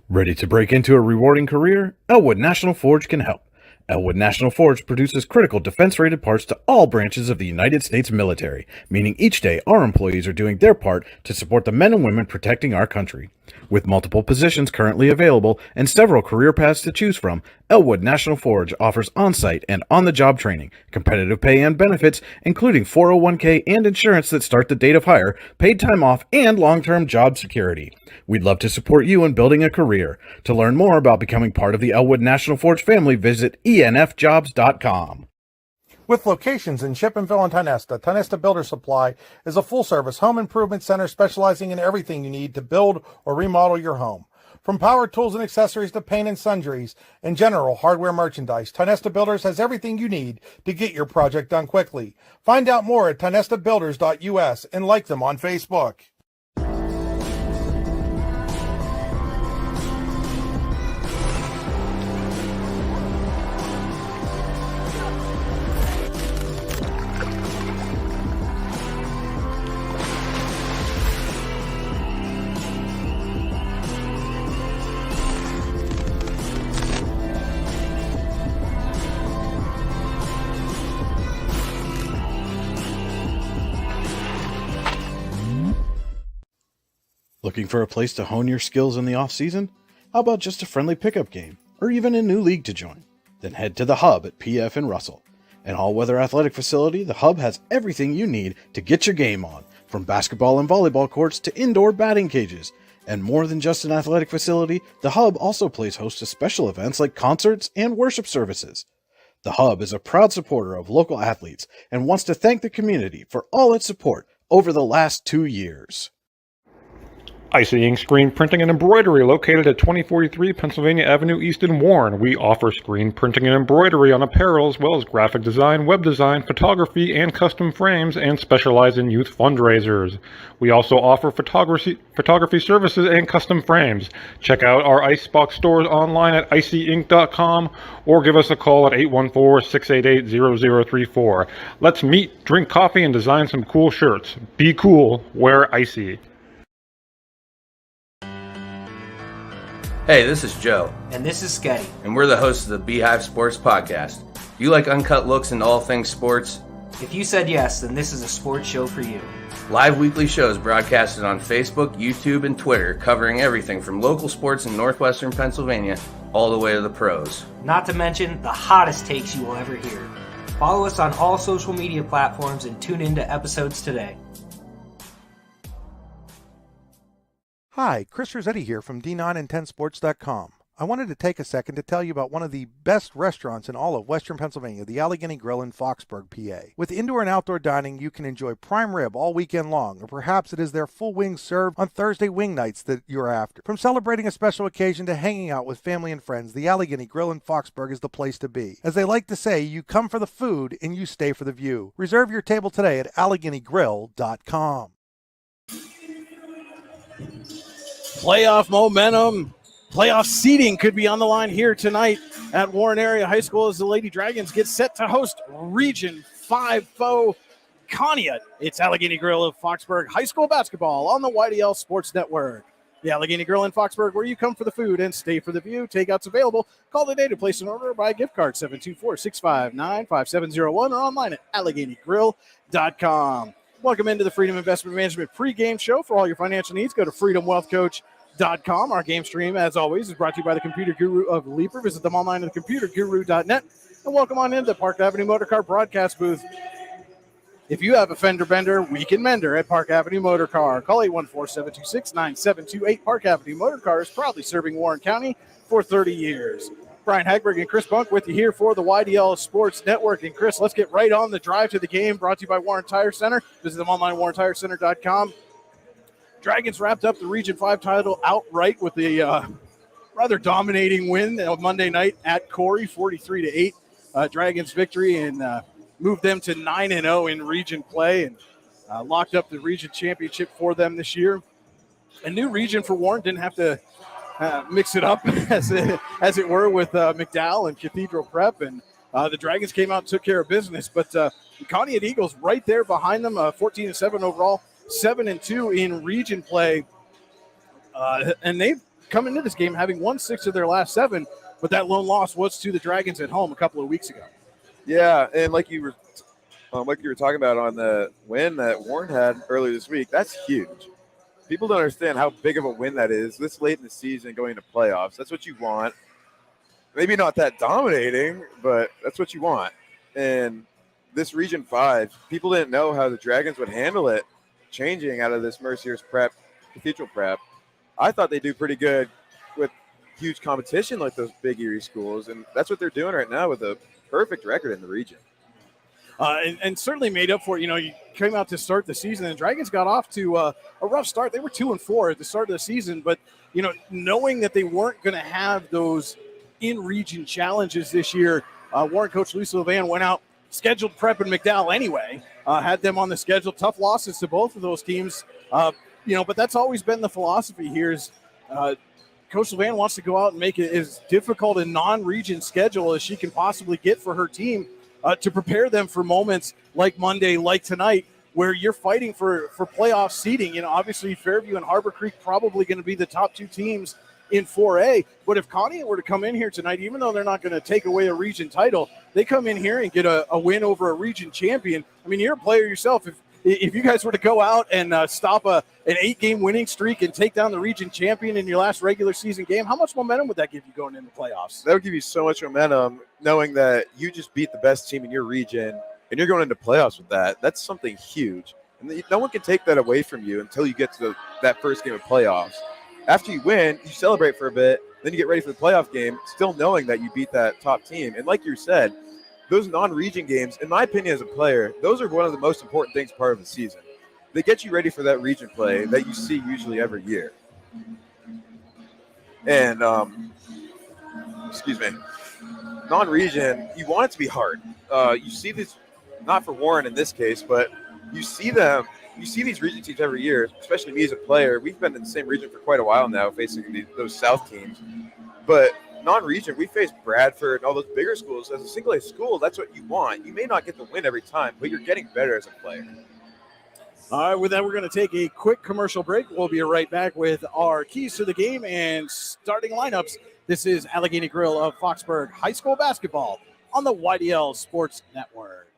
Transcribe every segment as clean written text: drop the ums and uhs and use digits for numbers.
Ready to break into a rewarding career? Elwood National Forge can help. Elwood National Forge produces critical defense-rated parts to all branches of the United States military, meaning each day our employees are doing their part to support the men and women protecting our country. With multiple positions currently available and several career paths to choose from, Elwood National Forge offers on-site and on-the-job training, competitive pay and benefits, including 401k and insurance that start the date of hire, paid time off, and long-term job security. We'd love to support you in building a career. To learn more about becoming part of the Elwood National Forge family, visit enfjobs.com. With locations in Shippenville and Tonesta Builder Supply is a full-service home improvement center specializing in everything you need to build or remodel your home. From power tools and accessories to paint and sundries and general hardware merchandise, Tonesta Builders has everything you need to get your project done quickly. Find out more at tonestabuilders.us and like them on Facebook. Looking for a place to hone your skills in the off-season? How about just a friendly pickup game, or even a new league to join? Then head to the Hub at PF and Russell. An all-weather athletic facility, the Hub has everything you need to get your game on, from basketball and volleyball courts to indoor batting cages. And more than just an athletic facility, the Hub also plays host to special events like concerts and worship services. The Hub is a proud supporter of local athletes and wants to thank the community for all its support over the last 2 years. Icy Ink Screen Printing and Embroidery, located at 2043 Pennsylvania Avenue East in Warren. We offer screen printing and embroidery on apparel, as well as graphic design, web design, photography, and custom frames, and specialize in youth fundraisers. We also offer photography services and custom frames. Check out our Icebox stores online at icyink.com or give us a call at 814-688-0034. Let's meet, drink coffee, and design some cool shirts. Be cool, wear Icy. Hey, this is Joe. And this is Sketty. And we're the hosts of the Beehive Sports Podcast. Do you like uncut looks into all things sports? If you said yes, then this is a sports show for you. Live weekly shows broadcasted on Facebook, YouTube, and Twitter, covering everything from local sports in northwestern Pennsylvania all the way to the pros. Not to mention the hottest takes you will ever hear. Follow us on all social media platforms and tune into episodes today. Hi, Chris Rossetti here from D9and10sports.com. I wanted to take a second to tell you about one of the best restaurants in all of Western Pennsylvania, the Allegheny Grill in Foxburg, PA. With indoor and outdoor dining, you can enjoy prime rib all weekend long, or perhaps it is their full wings served on Thursday wing nights that you're after. From celebrating a special occasion to hanging out with family and friends, the Allegheny Grill in Foxburg is the place to be. As they like to say, you come for the food and you stay for the view. Reserve your table today at AlleghenyGrill.com. Playoff momentum, playoff seeding could be on the line here tonight at Warren Area High School as the Lady Dragons get set to host Region 5 foe Conneaut. It's Allegheny Grill of Foxburg High School basketball on the YDL Sports Network. The Allegheny Grill in Foxburg, where you come for the food and stay for the view. Takeouts available. Call today to place an order or buy a gift card, 724-659-5701, or online at AlleghenyGrill.com. Welcome into the Freedom Investment Management pregame show. For all your financial needs, go to freedomwealthcoach.com. Our game stream, as always, is brought to you by the Computer Guru of Leaper. Visit them online at thecomputerguru.net. And welcome on into the Park Avenue Motor Car broadcast booth. If you have a fender bender, we can mender at Park Avenue Motor Car. Call 814-726-9728. Park Avenue Motor Car is proudly serving Warren County for 30 years. Brian Hagberg and Chris Bunk with you here for the YDL Sports Network. And Chris, let's get right on the drive to the game, brought to you by Warren Tire Center. Visit them online at warrentirecenter.com. Dragons wrapped up the Region 5 title outright with a rather dominating win on Monday night at Corey, 43-8. Dragons victory and moved them to 9-0 in region play and locked up the region championship for them this year. A new region for Warren, didn't have to mix it up, as it were, with McDowell and Cathedral Prep. And the Dragons came out and took care of business. But the Conneaut Eagles right there behind them, 14-7 overall, 7-2 in region play. And they've come into this game having won 6 of their last 7, but that lone loss was to the Dragons at home a couple of weeks ago. Yeah, and like you were talking about on the win that Warren had earlier this week, that's huge. People don't understand how big of a win that is this late in the season going into playoffs. That's what you want. Maybe not that dominating, but that's what you want. And this Region 5, people didn't know how the Dragons would handle it changing out of this Mercier's prep, Cathedral prep. I thought they'd do pretty good with huge competition like those Big Erie schools, and that's what they're doing right now with a perfect record in the region. And certainly made up for it. You came out to start the season, and Dragons got off to a rough start. They were 2-4 at the start of the season, but knowing that they weren't going to have those in-region challenges this year, Warren coach Luis Levan went out, scheduled Prep and McDowell anyway, had them on the schedule. Tough losses to both of those teams, but that's always been the philosophy here is Coach Levan wants to go out and make it as difficult a non-region schedule as she can possibly get for her team to prepare them for moments like Monday, like tonight, where you're fighting for playoff seeding. Obviously Fairview and Harbor Creek probably going to be the top 2 teams in 4A. But if Conneaut were to come in here tonight, even though they're not going to take away a region title, they come in here and get a win over a region champion. I mean, you're a player yourself. If you guys were to go out and stop an 8-game winning streak and take down the region champion in your last regular season game, how much momentum would that give you going into the playoffs? That would give you so much momentum knowing that you just beat the best team in your region and you're going into playoffs with that. That's something huge. And no one can take that away from you until you get to that first game of playoffs. After you win, you celebrate for a bit, then you get ready for the playoff game, still knowing that you beat that top team. And like you said, those non-region games, in my opinion as a player, those are one of the most important things part of the season. They get you ready for that region play that you see usually every year. And, non-region, you want it to be hard. You see this, not for Warren in this case, but you see these region teams every year, especially me as a player. We've been in the same region for quite a while now, facing those South teams. But non-region, we face Bradford and all those bigger schools. As a single-A school, that's what you want. You may not get the win every time, but you're getting better as a player. All right, with that, we're going to take a quick commercial break. We'll be right back with our keys to the game and starting lineups. This is Allegheny Grill of Foxburg High School basketball on the YDL Sports Network.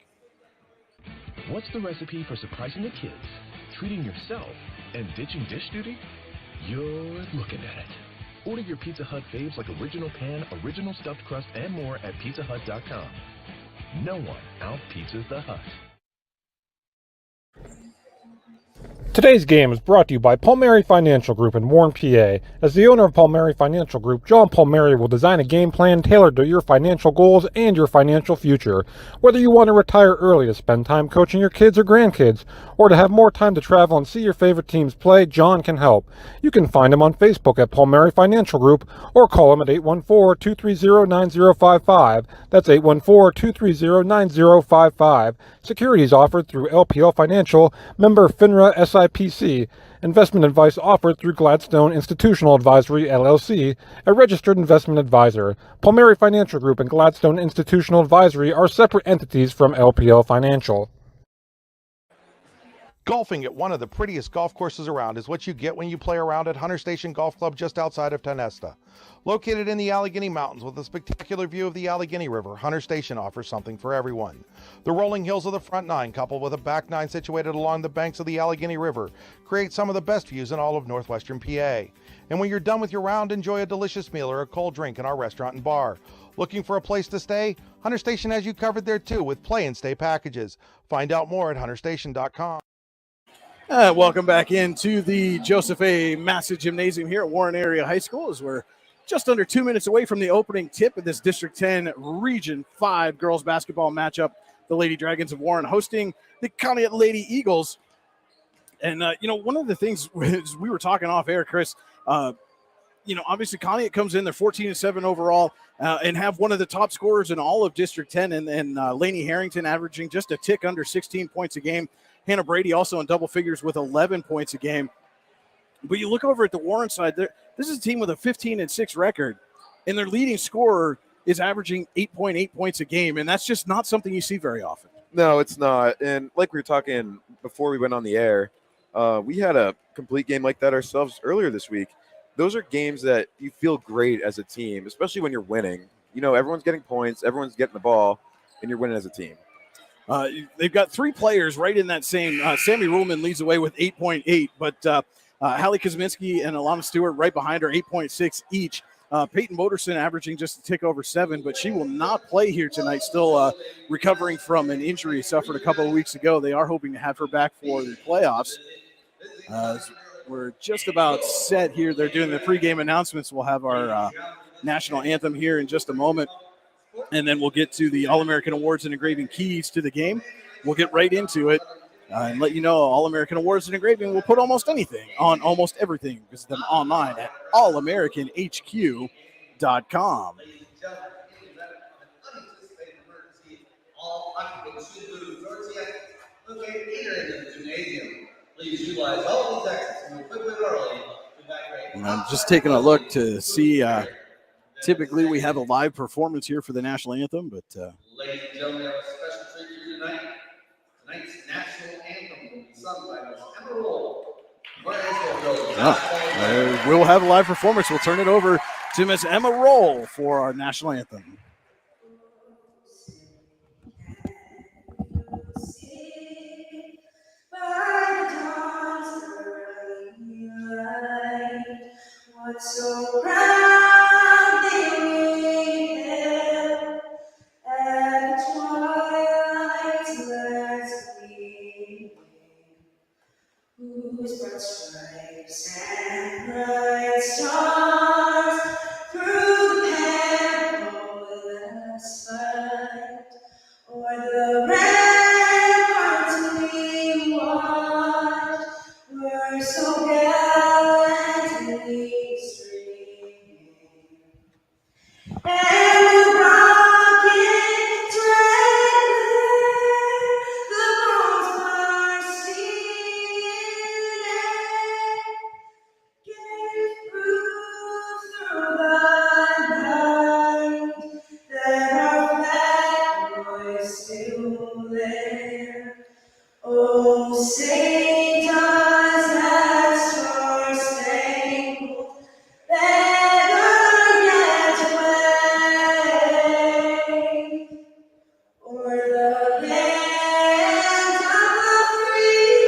What's the recipe for surprising the kids, treating yourself, and ditching dish duty? You're looking at it. Order your Pizza Hut faves like original pan, original stuffed crust, and more at pizzahut.com. No one out-pizzas the Hut. Today's game is brought to you by Palmieri Financial Group in Warren, PA. As the owner of Palmieri Financial Group, John Palmieri will design a game plan tailored to your financial goals and your financial future. Whether you want to retire early to spend time coaching your kids or grandkids, or to have more time to travel and see your favorite teams play, John can help. You can find him on Facebook at Palmieri Financial Group or call him at 814-230-9055. That's 814-230-9055. Securities offered through LPL Financial, member FINRA SIPC. Investment advice offered through Gladstone Institutional Advisory, LLC, a registered investment advisor. Palmieri Financial Group and Gladstone Institutional Advisory are separate entities from LPL Financial. Golfing at one of the prettiest golf courses around is what you get when you play around at Hunter Station Golf Club just outside of Tonesta. Located in the Allegheny Mountains with a spectacular view of the Allegheny River, Hunter Station offers something for everyone. The rolling hills of the front nine, coupled with a back nine situated along the banks of the Allegheny River, create some of the best views in all of northwestern PA. And when you're done with your round, enjoy a delicious meal or a cold drink in our restaurant and bar. Looking for a place to stay? Hunter Station has you covered there too with play and stay packages. Find out more at hunterstation.com. Welcome back into the Joseph A. Massa Gymnasium here at Warren Area High School as we're just under 2 minutes away from the opening tip of this District 10 Region 5 girls basketball matchup. The Lady Dragons of Warren hosting the Conneaut Lady Eagles. And, one of the things was we were talking off air, Chris, obviously Conneaut comes in, they're 14-7 overall and have one of the top scorers in all of District 10 and Lainey Harrington averaging just a tick under 16 points a game. Hannah Brady also in double figures with 11 points a game. But you look over at the Warren side, this is a team with a 15-6 record, and their leading scorer is averaging 8.8 points a game, and that's just not something you see very often. No, it's not. And like we were talking before we went on the air, we had a complete game like that ourselves earlier this week. those are games that you feel great as a team, especially when you're winning. You know, everyone's getting points, everyone's getting the ball, and you're winning as a team. They've got 3 players right in that same. Sammy Ruhlman leads away with 8.8, but Hallie Kuzminski and Alana Stewart right behind her, 8.6 each. Peyton Moderson averaging just a tick over 7, but she will not play here tonight, still recovering from an injury suffered a couple of weeks ago. They are hoping to have her back for the playoffs. We're just about set here. They're doing the pregame announcements. We'll have our national anthem here in just a moment, and then we'll get to the All-American Awards and engraving keys to the game. We'll get right into it. And let you know, All-American Awards and Engraving will put almost anything on almost everything. Visit them online at allamericanhq.com. And I'm just taking a look to see. Typically, we have a live performance here for the national anthem, but ladies and gentlemen, we have a special treat for you tonight. Tonight's national anthem will be sung by Miss Emma Roll. We'll have a live performance. We'll turn it over to Miss Emma Roll for our national anthem. What's so proudly we hail at twilight's last gleaming, whose broad stripes and bright stars through the perilous fight o'er the ramparts we watched were so gallantly streaming, and the rockets red the bonfire singing gave proof through the night that our flag was still there. Oh, say does that star-spangled banner yet wave o'er the land of the free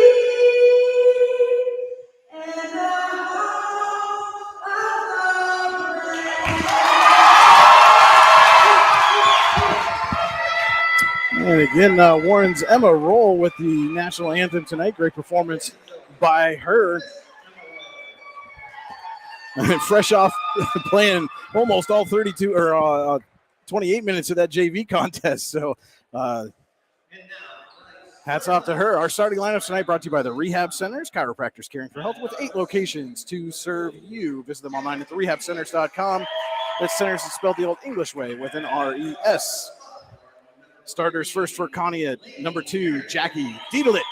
and the home of the brave? And again, Warren's Emma Roll with the national anthem tonight. Great performance by her. Fresh off playing almost all 32 or 28 minutes of that JV contest. So hats off to her. Our starting lineups tonight brought to you by the Rehab Centers, chiropractors caring for health with 8 locations to serve you. Visit them online at therehabcenters.com. That centers is spelled the old English way with an R-E-S. Starters first for Conneaut, number 2, Jackie Diedelich.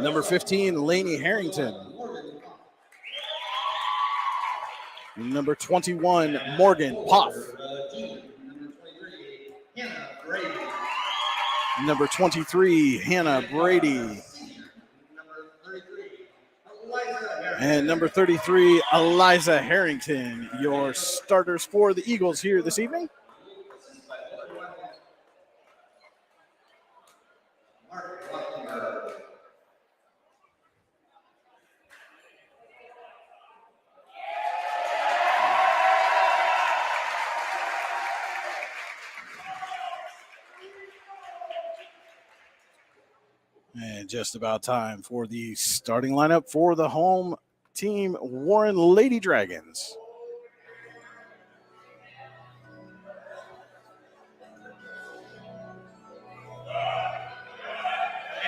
Number 15, Lainey Harrington. Number 21, Morgan Poff. Number 23, Hannah Brady. And number 33, Eliza Harrington, your starters for the Eagles here this evening. And just about time for the starting lineup for the home team, Warren Lady Dragons.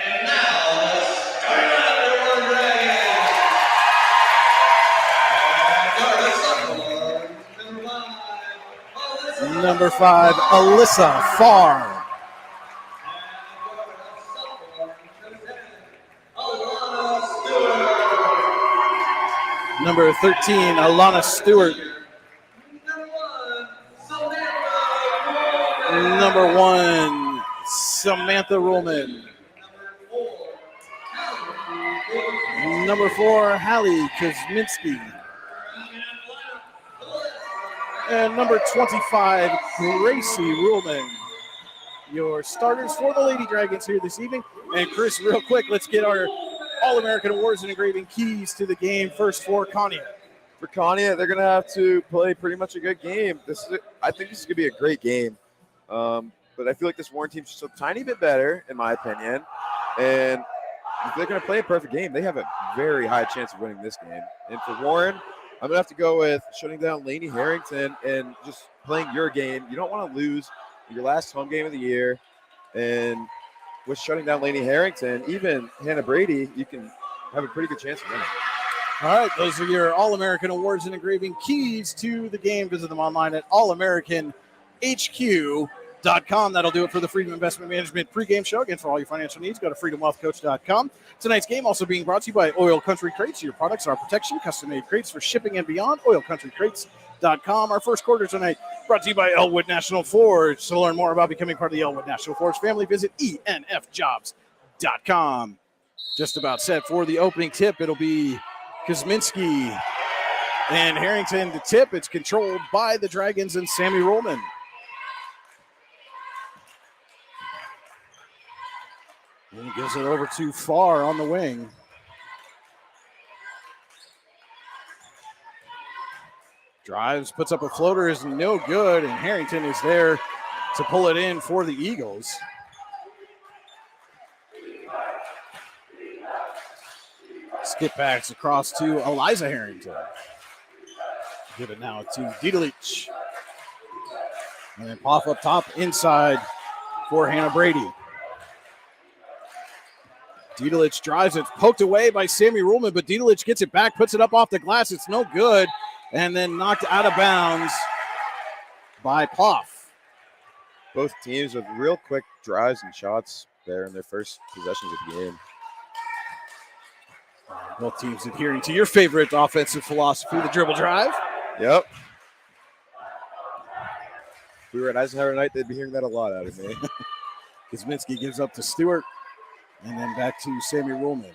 And now, starting out the Warren Dragons. Number 5, Alyssa Farr. Number 13, Alana Stewart. Number 1, Samantha Ruhlman. Number 4, Hallie Kuzminski. And number 25, Gracie Ruhlman. Your starters for the Lady Dragons here this evening. And Chris, real quick, let's get our All-American Awards and engraving keys to the game. First for Conneaut. For Conneaut, they're going to have to play pretty much a good game. I think this is going to be a great game. But I feel like this Warren team's just a tiny bit better, in my opinion. And if they're going to play a perfect game, they have a very high chance of winning this game. And for Warren, I'm going to have to go with shutting down Lainey Harrington and just playing your game. You don't want to lose your last home game of the year. And with shutting down Lainey Harrington, even Hannah Brady, you can have a pretty good chance of winning. All right, those are your All-American Awards and engraving keys to the game. Visit them online at allamericanhq.com. That'll do it for the Freedom Investment Management pregame show. Again, for all your financial needs, go to freedomwealthcoach.com. Tonight's game also being brought to you by Oil Country Crates. Your products are protection, custom-made crates for shipping and beyond. OilCountryCrates.com. Our first quarter tonight brought to you by Elwood National Forge. To learn more about becoming part of the Elwood National Forge family, visit enfjobs.com. Just about set for the opening tip. It'll be Kuzminski and Harrington to tip. It's controlled by the Dragons and Sammy Ruhlman. And he gives it over to Farr on the wing. Drives, puts up a floater, is no good, and Harrington is there to pull it in for the Eagles. Skip backs across to Eliza Harrington. Give it now to Didelich. And then Poff up top inside for Hannah Brady. Didelich drives it, poked away by Sammy Ruhlman, but Didelich gets it back, puts it up off the glass. It's no good, and then knocked out of bounds by Poff. Both teams with real quick drives and shots there in their first possessions of the game. Both teams adhering to your favorite offensive philosophy, the dribble drive. Yep. If we were at Eisenhower tonight, they'd be hearing that a lot out of me. Kuzminski gives up to Stewart, and then back to Sammy Ruhlman.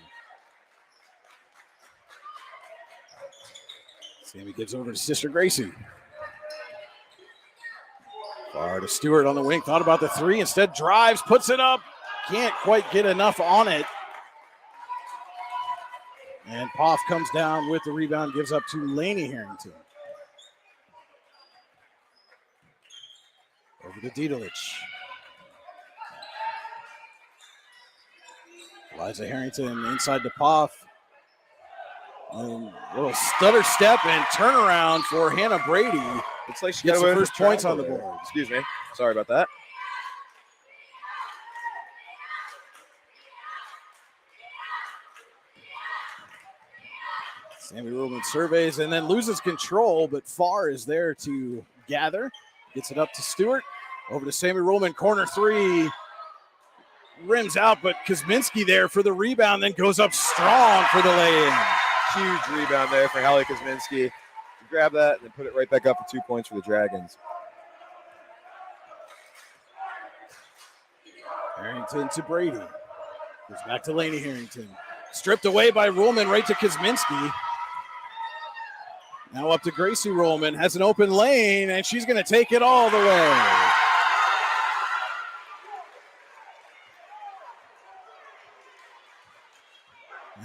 Sammy gives over to Sister Gracie. Far to Stewart on the wing. Thought about the three. Instead drives, puts it up. Can't quite get enough on it. And Poff comes down with the rebound, gives up to Lainey Harrington. Over to Didelich. Eliza Harrington inside to Poff. And a little stutter step and turnaround for Hannah Brady. Looks like she gets got the away first points on the board. Excuse me. Sorry about that. Sammy Ruhlman surveys and then loses control, but Farr is there to gather. Gets it up to Stewart. Over to Sammy Ruhlman, corner three. Rims out, but Kuzminski there for the rebound, then goes up strong for the lay-in. Huge rebound there for Hallie Kuzminski. Grab that and then put it right back up for 2 points for the Dragons. Harrington to Brady. Goes back to Lainey Harrington. Stripped away by Ruhlman, right to Kuzminski. Now up to Gracie Ruhlman. Has an open lane, and she's going to take it all the way.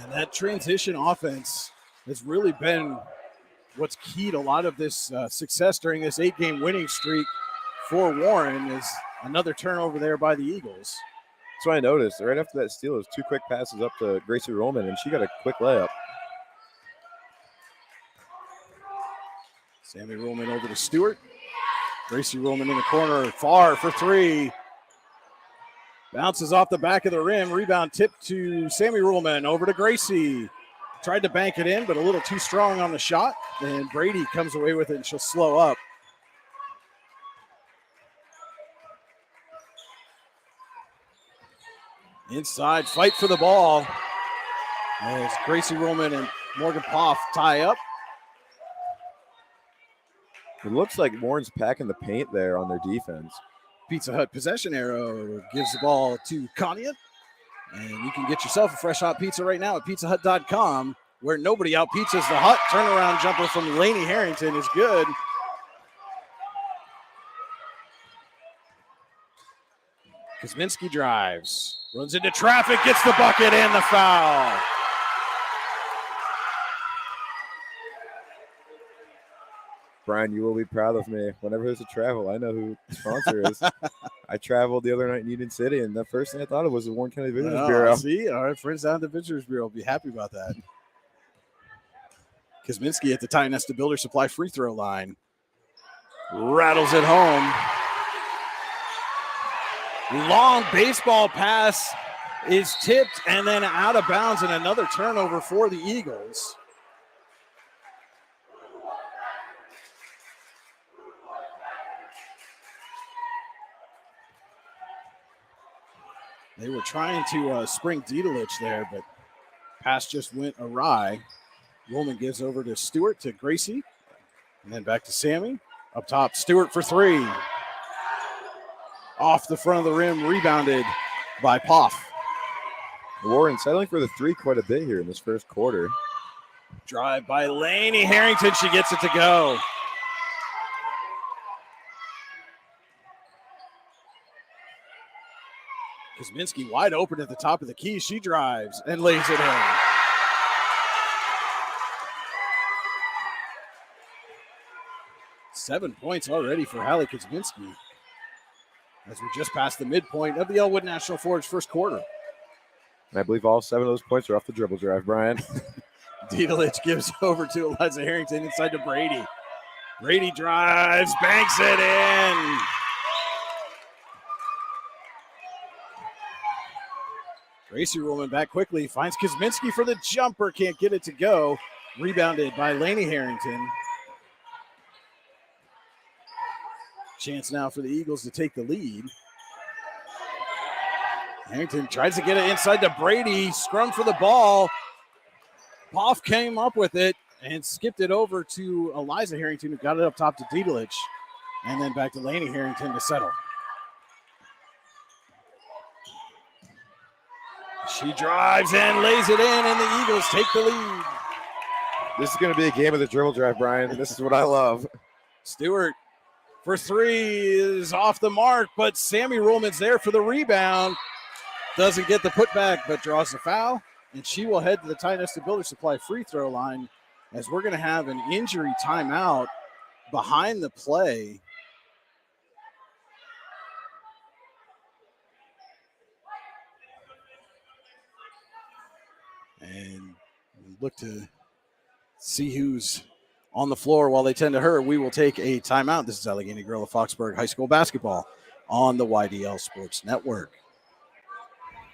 And that transition offense has really been what's keyed a lot of this success during this 8-game winning streak for Warren. Is another turnover there by the Eagles. That's what I noticed. Right after that steal, it was 2 quick passes up to Gracie Ruhlman, and she got a quick layup. Sammy Ruhlman over to Stewart. Gracie Ruhlman in the corner, Farr for three. Bounces off the back of the rim. Rebound tipped to Sammy Ruhlman. Over to Gracie. Tried to bank it in, but a little too strong on the shot. And Brady comes away with it, and she'll slow up. Inside, fight for the ball. As Gracie Ruhlman and Morgan Poff tie up. It looks like Warren's packing the paint there on their defense. Pizza Hut possession arrow gives the ball to Conneaut. And you can get yourself a fresh hot pizza right now at pizzahut.com, where nobody out pizzas the hut. Turnaround jumper from Laney Harrington is good. Kuzminski drives, runs into traffic, gets the bucket and the foul. Brian, you will be proud of me. Whenever there's a travel, I know who the sponsor is. I traveled the other night in Union City, and the first thing I thought of was the Warren County Visitors Bureau. See, our friends down at the Visitors Bureau will be happy about that. Kuzminski at the Titan Nesta Builder Supply free throw line. Rattles it home. Long baseball pass is tipped and then out of bounds, and another turnover for the Eagles. They were trying to spring Didelich there, but pass just went awry. Woolman gives over to Stewart, to Gracie, and then back to Sammy. Up top, Stewart for three. Off the front of the rim, rebounded by Poff. Warren settling for the three quite a bit here in this first quarter. Drive by Laney Harrington. She gets it to go. Kuzminski wide open at the top of the key. She drives and lays it in. Seven points already for Hallie Kuzminski, as we just passed the midpoint of the Elwood National Forge first quarter. And I believe all 7 of those points are off the dribble drive, Brian. Didelich gives over to Eliza Harrington inside to Brady. Brady drives, banks it in. Gracie Ruhlman back quickly, finds Kuzminski for the jumper, can't get it to go. Rebounded by Laney Harrington. Chance now for the Eagles to take the lead. Harrington tries to get it inside to Brady. Scrum for the ball. Poff came up with it and skipped it over to Eliza Harrington, who got it up top to Didelich. And then back to Laney Harrington to settle. She drives and lays it in, and the Eagles take the lead. This is going to be a game of the dribble drive, Brian. This is what I love. Stewart for three is off the mark, but Sammy Ruhlman's there for the rebound. Doesn't get the putback, but draws the foul, and she will head to the Titan Nesta Builder Supply free throw line, as we're going to have an injury timeout behind the play. And look to see who's on the floor while they tend to her. We will take a timeout. This is Allegheny Gorilla Foxburg High School basketball on the YDL Sports Network.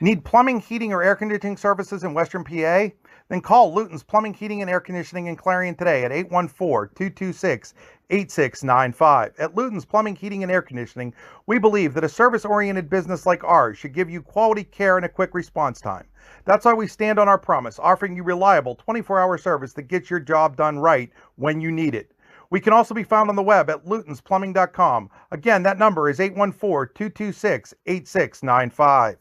Need plumbing, heating, or air conditioning services in Western PA? Then call Luton's Plumbing, Heating, and Air Conditioning in Clarion today at 814-226-8695. At Luton's Plumbing, Heating, and Air Conditioning, we believe that a service-oriented business like ours should give you quality care and a quick response time. That's why we stand on our promise, offering you reliable 24-hour service that gets your job done right when you need it. We can also be found on the web at lutonsplumbing.com. Again, that number is 814-226-8695.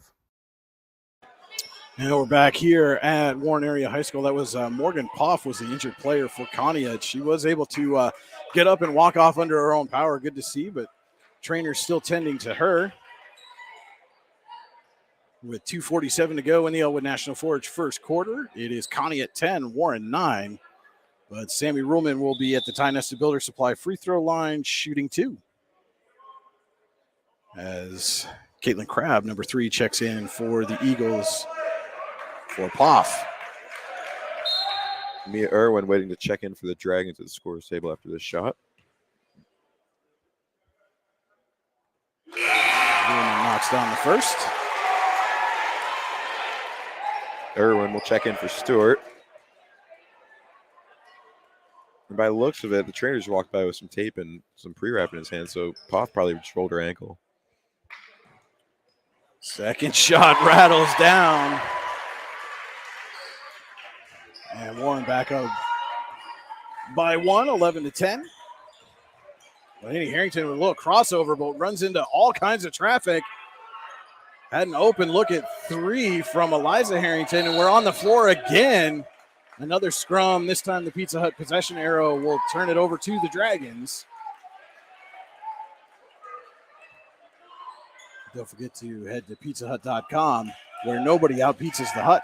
And we're back here at Warren Area High School. That was Morgan Poff was the injured player for Conneaut. She was able to get up and walk off under her own power. Good to see, but trainers still tending to her. With 2:47 to go in the Elwood National Forge first quarter, it is Conneaut 10, Warren 9. But Sammy Ruhlman will be at the Titan Nesta Builder Supply free throw line shooting 2. As Caitlin Crabb, number 3, checks in for the Eagles for Poff. Mia Irwin waiting to check in for the Dragons at the scorer's table after this shot. Ruhlman knocks down the first. Irwin will check in for Stewart. And by the looks of it, the trainers walked by with some tape and some pre-wrap in his hand, so Poff probably just rolled her ankle. Second shot rattles down. And Warren back up by 1, 11-10. Laney Harrington with a little crossover, but runs into all kinds of traffic. Had an open look at 3 from Eliza Harrington, and we're on the floor again. Another scrum. This time the Pizza Hut possession arrow will turn it over to the Dragons. Don't forget to head to pizzahut.com, where nobody outpizzas the Hut.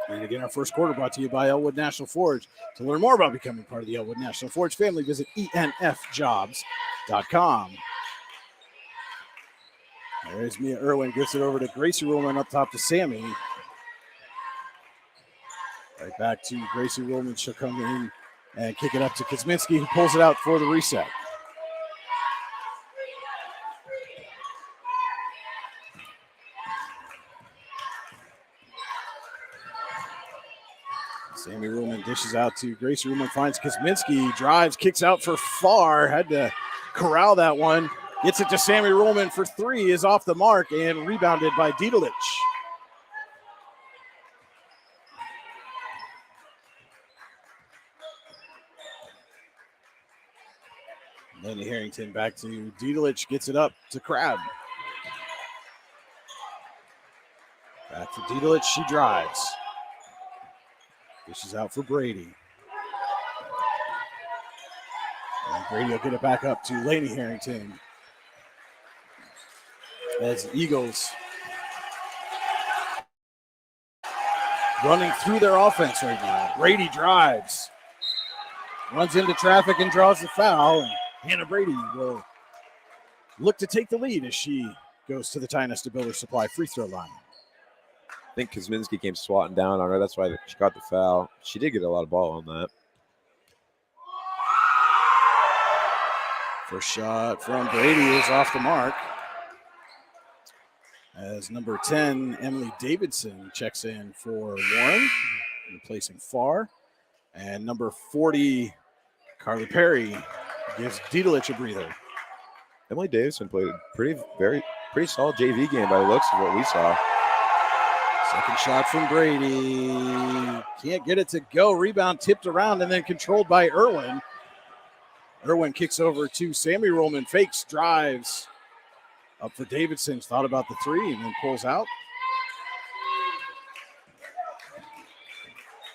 And again, our first quarter brought to you by Elwood National Forge. To learn more about becoming part of the Elwood National Forge family, visit enfjobs.com. There's Mia Irwin, gets it over to Gracie Ruhlman, up top to Sammy. Right back to Gracie Ruhlman. She'll come in and kick it up to Kosminski, who pulls it out for the reset. Sammy Ruhlman dishes out to Gracie Ruhlman, finds Kosminski, drives, kicks out for far, had to corral that one. Gets it to Sammy Ruhlman for 3, is off the mark and rebounded by Didelich. Lenny Harrington back to Didelich, gets it up to Crab. Back to Didelich, she drives. Dishes out for Brady. And Brady will get it back up to Laney Harrington. As Eagles running through their offense right now. Brady drives. Runs into traffic and draws the foul. And Hannah Brady will look to take the lead as she goes to the Tynesta Builder Supply free throw line. I think Kosminski came swatting down on her. That's why she got the foul. She did get a lot of ball on that. First shot from Brady is off the mark. As number 10, Emily Davidson, checks in for Warren, replacing Farr. And number 40, Carly Perry, gives Didelich a breather. Emily Davidson played a pretty solid JV game by the looks of what we saw. Second shot from Brady. Can't get it to go. Rebound tipped around and then controlled by Irwin. Irwin kicks over to Sammy Ruhlman, fakes, drives. Up for Davidson, thought about the 3 and then pulls out.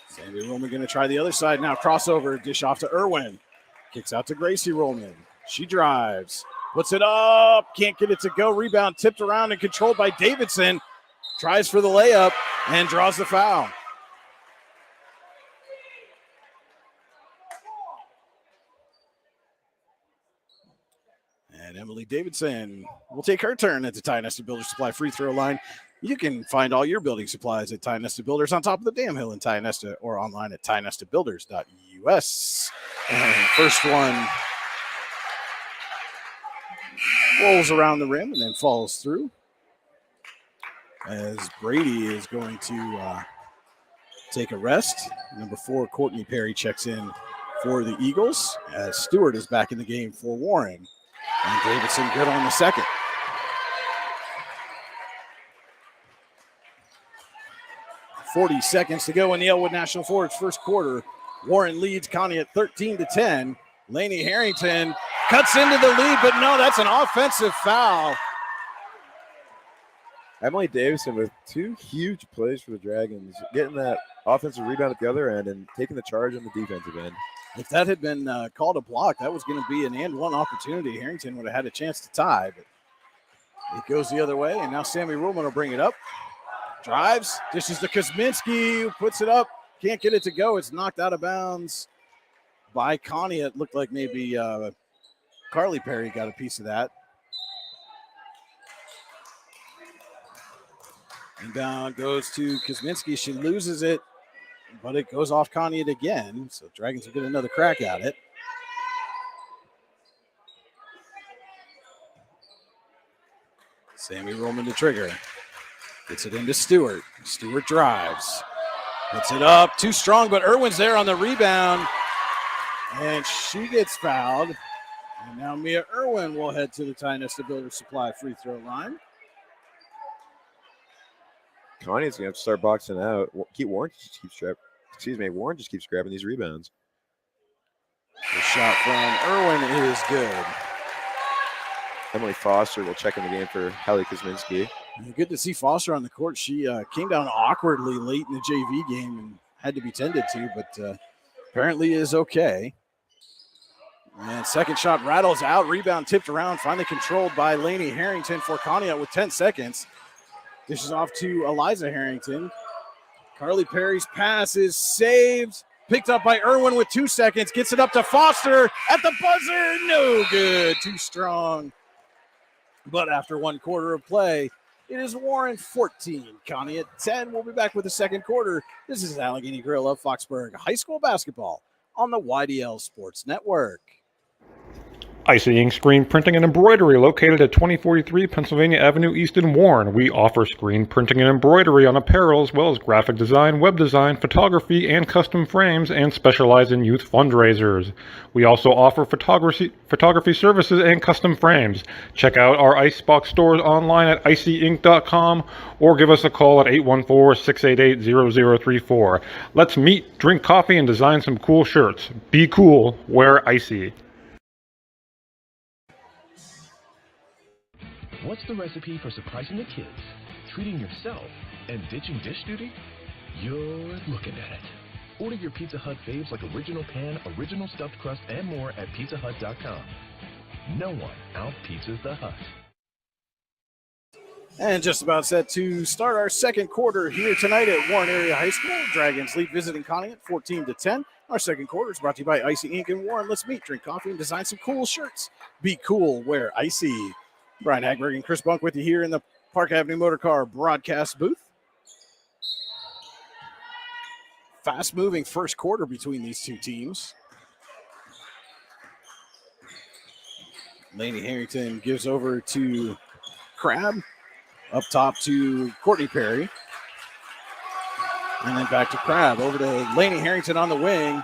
Sammy Ruhlman going to try the other side now. Crossover, dish off to Irwin. Kicks out to Gracie Ruhlman. She drives, puts it up, can't get it to go. Rebound tipped around and controlled by Davidson. Tries for the layup and draws the foul. And Emily Davidson will take her turn at the Tynesta Builder Supply free throw line. You can find all your building supplies at Tynesta Builders on top of the Dam Hill in Tynesta or online at tynestabuilders.us. And first one rolls around the rim and then falls through. As Brady is going to take a rest. Number 4, Courtney Perry checks in for the Eagles as Stewart is back in the game for Warren. And Davidson good on the second. .40 seconds to go in the Elwood National Forge first quarter. Warren leads Conneaut 13-10. Laney Harrington cuts into the lead, but no, that's an offensive foul. Emily Davidson with 2 huge plays for the Dragons, getting that offensive rebound at the other end and taking the charge on the defensive end. If that had been called a block, that was going to be an and-one opportunity. Harrington would have had a chance to tie, but it goes the other way, and now Sammy Ruhlman will bring it up. Drives, dishes to Kosminski, who puts it up. Can't get it to go. It's knocked out of bounds by Connie. It looked like maybe Carly Perry got a piece of that. Inbound goes to Kosminski. She loses it, but it goes off Conneaut again. So Dragons will get another crack at it. Sammy Ruhlman to trigger. Gets it into Stewart. Stewart drives. Puts it up. Too strong, but Irwin's there on the rebound. And she gets fouled. And now Mia Irwin will head to the Tynesta Builder Supply free throw line. Connie's going to have to start boxing out. Warren just keeps grabbing these rebounds. The shot from Irwin is good. Emily Foster will check in the game for Hallie Kuzminski. Good to see Foster on the court. She came down awkwardly late in the JV game and had to be tended to, but apparently is okay. And second shot rattles out. Rebound tipped around, finally controlled by Lainey Harrington for Conneaut with 10 seconds. Dishes off to Eliza Harrington. Carly Perry's pass is saved. Picked up by Irwin with 2 seconds. Gets it up to Foster at the buzzer. No good. Too strong. But after 1 quarter of play, it is Warren 14, Conneaut 10. We'll be back with the second quarter. This is Allegheny Grill of Foxburg High School basketball on the YDL Sports Network. Icy Ink Screen Printing and Embroidery, located at 2043 Pennsylvania Avenue East in Warren. We offer screen printing and embroidery on apparel, as well as graphic design, web design, photography, and custom frames, and specialize in youth fundraisers. We also offer photography services and custom frames. Check out our Icebox stores online at icyink.com or give us a call at 814-688-0034. Let's meet, drink coffee, and design some cool shirts. Be cool, wear icy. What's the recipe for surprising the kids, treating yourself, and ditching dish duty? You're looking at it. Order your Pizza Hut faves like original pan, original stuffed crust, and more at pizzahut.com. No one out-pizzas the Hut. And just about set to start our second quarter here tonight at Warren Area High School. Dragons lead visiting Conneaut 14-10. Our second quarter is brought to you by Icy Ink and Warren. Let's meet, drink coffee, and design some cool shirts. Be cool, wear icy. Brian Hagberg and Chris Bunk with you here in the Park Avenue Motor Car broadcast booth. Fast-moving first quarter between these two teams. Lainey Harrington gives over to Crabb. Up top to Courtney Perry. And then back to Crabb. Over to Lainey Harrington on the wing.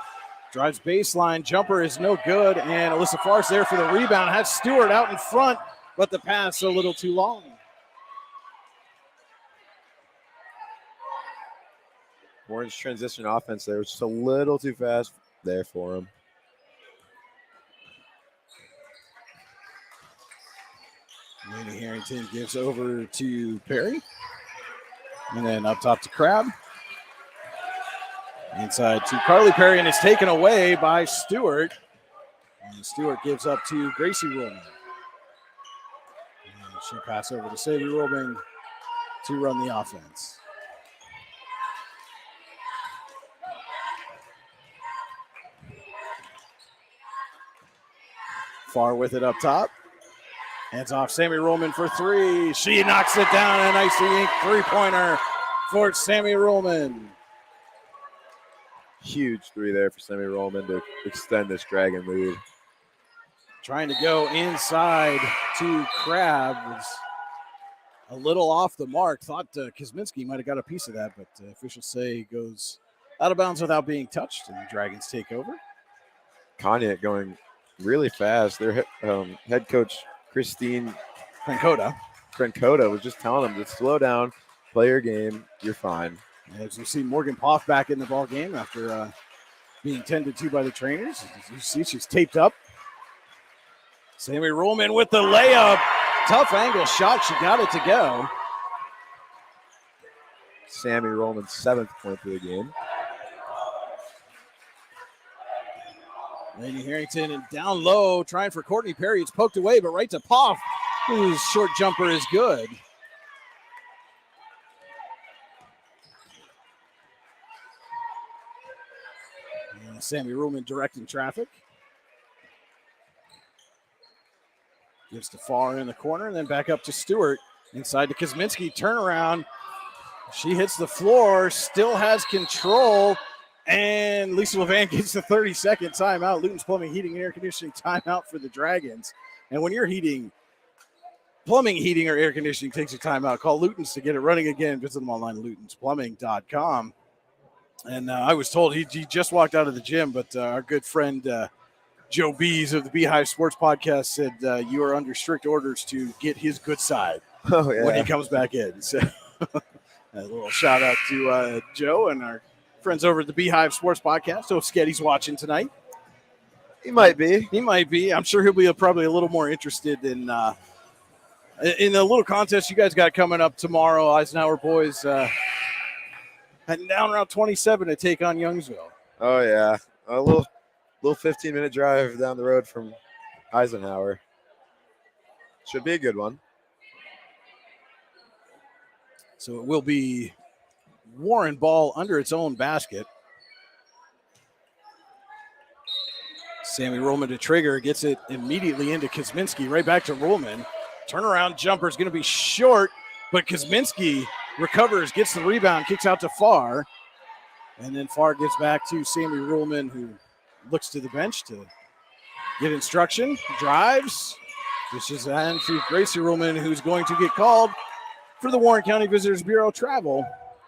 Drives baseline. Jumper is no good. And Alyssa Farce there for the rebound. Has Stewart out in front, but the pass a little too long. Warren's transition offense there was just a little too fast there for him. Lainey Harrington gives over to Perry. And then up top to Crabb. Inside to Carly Perry, and it's taken away by Stewart. And Stewart gives up to Gracie Ruhlman. And she passes over to Sadie Ruhlman to run the offense. Far with it up top. Hands off Sammy Ruhlman for three. She knocks it down. An Icy Ink three-pointer for Sammy Ruhlman. Huge three there for Sammy Ruhlman to extend this Dragon lead. Trying to go inside to Crabb. Was a little off the mark. Thought Kuzminski might have got a piece of that, but officials say goes out of bounds without being touched, and the Dragons take over. Conneaut going really fast. Their head coach, Christine Francota, was just telling them to slow down, play your game, you're fine. As you see Morgan Poff back in the ball game after being tended to by the trainers. As you see, she's taped up. Sammy Ruhlman with the layup. Tough angle shot. She got it to go. Sammy Ruhlman's 7th point for the game. Lainey Harrington and down low, trying for Courtney Perry. It's poked away, but right to Poff, whose short jumper is good. And Sammy Ruhlman directing traffic. Gives to Farr in the corner, and then back up to Stewart. Inside to Kuzminski, turnaround. She hits the floor, still has control. And Lisa Levan gets the 30-second timeout. Luton's Plumbing, Heating, and Air Conditioning timeout for the Dragons. And when you're plumbing, heating, or air conditioning takes a timeout, call Luton's to get it running again. Visit them online at lutonsplumbing.com. And I was told he just walked out of the gym, but our good friend Joe Bees of the Beehive Sports Podcast said you are under strict orders to get his good side when he comes back in. So a little shout out to Joe and our friends over at the Beehive Sports Podcast. So if Sketty's watching tonight. He might be. I'm sure he'll be probably a little more interested in In the little contest you guys got coming up tomorrow, Eisenhower boys heading down Route 27 to take on Youngsville. Oh, yeah. A little 15-minute drive down the road from Eisenhower. Should be a good one. So it will be Warren ball under its own basket. Sammy Rollman to trigger, gets it immediately into Kuzminski, right back to Rollman. Turnaround jumper is going to be short, but Kuzminski recovers, gets the rebound, kicks out to Farr. And then Farr gives back to Sammy Rollman, who looks to the bench to get instruction, drives, dishes on to Gracie Rollman, who's going to get called for the Warren County Visitors Bureau travel.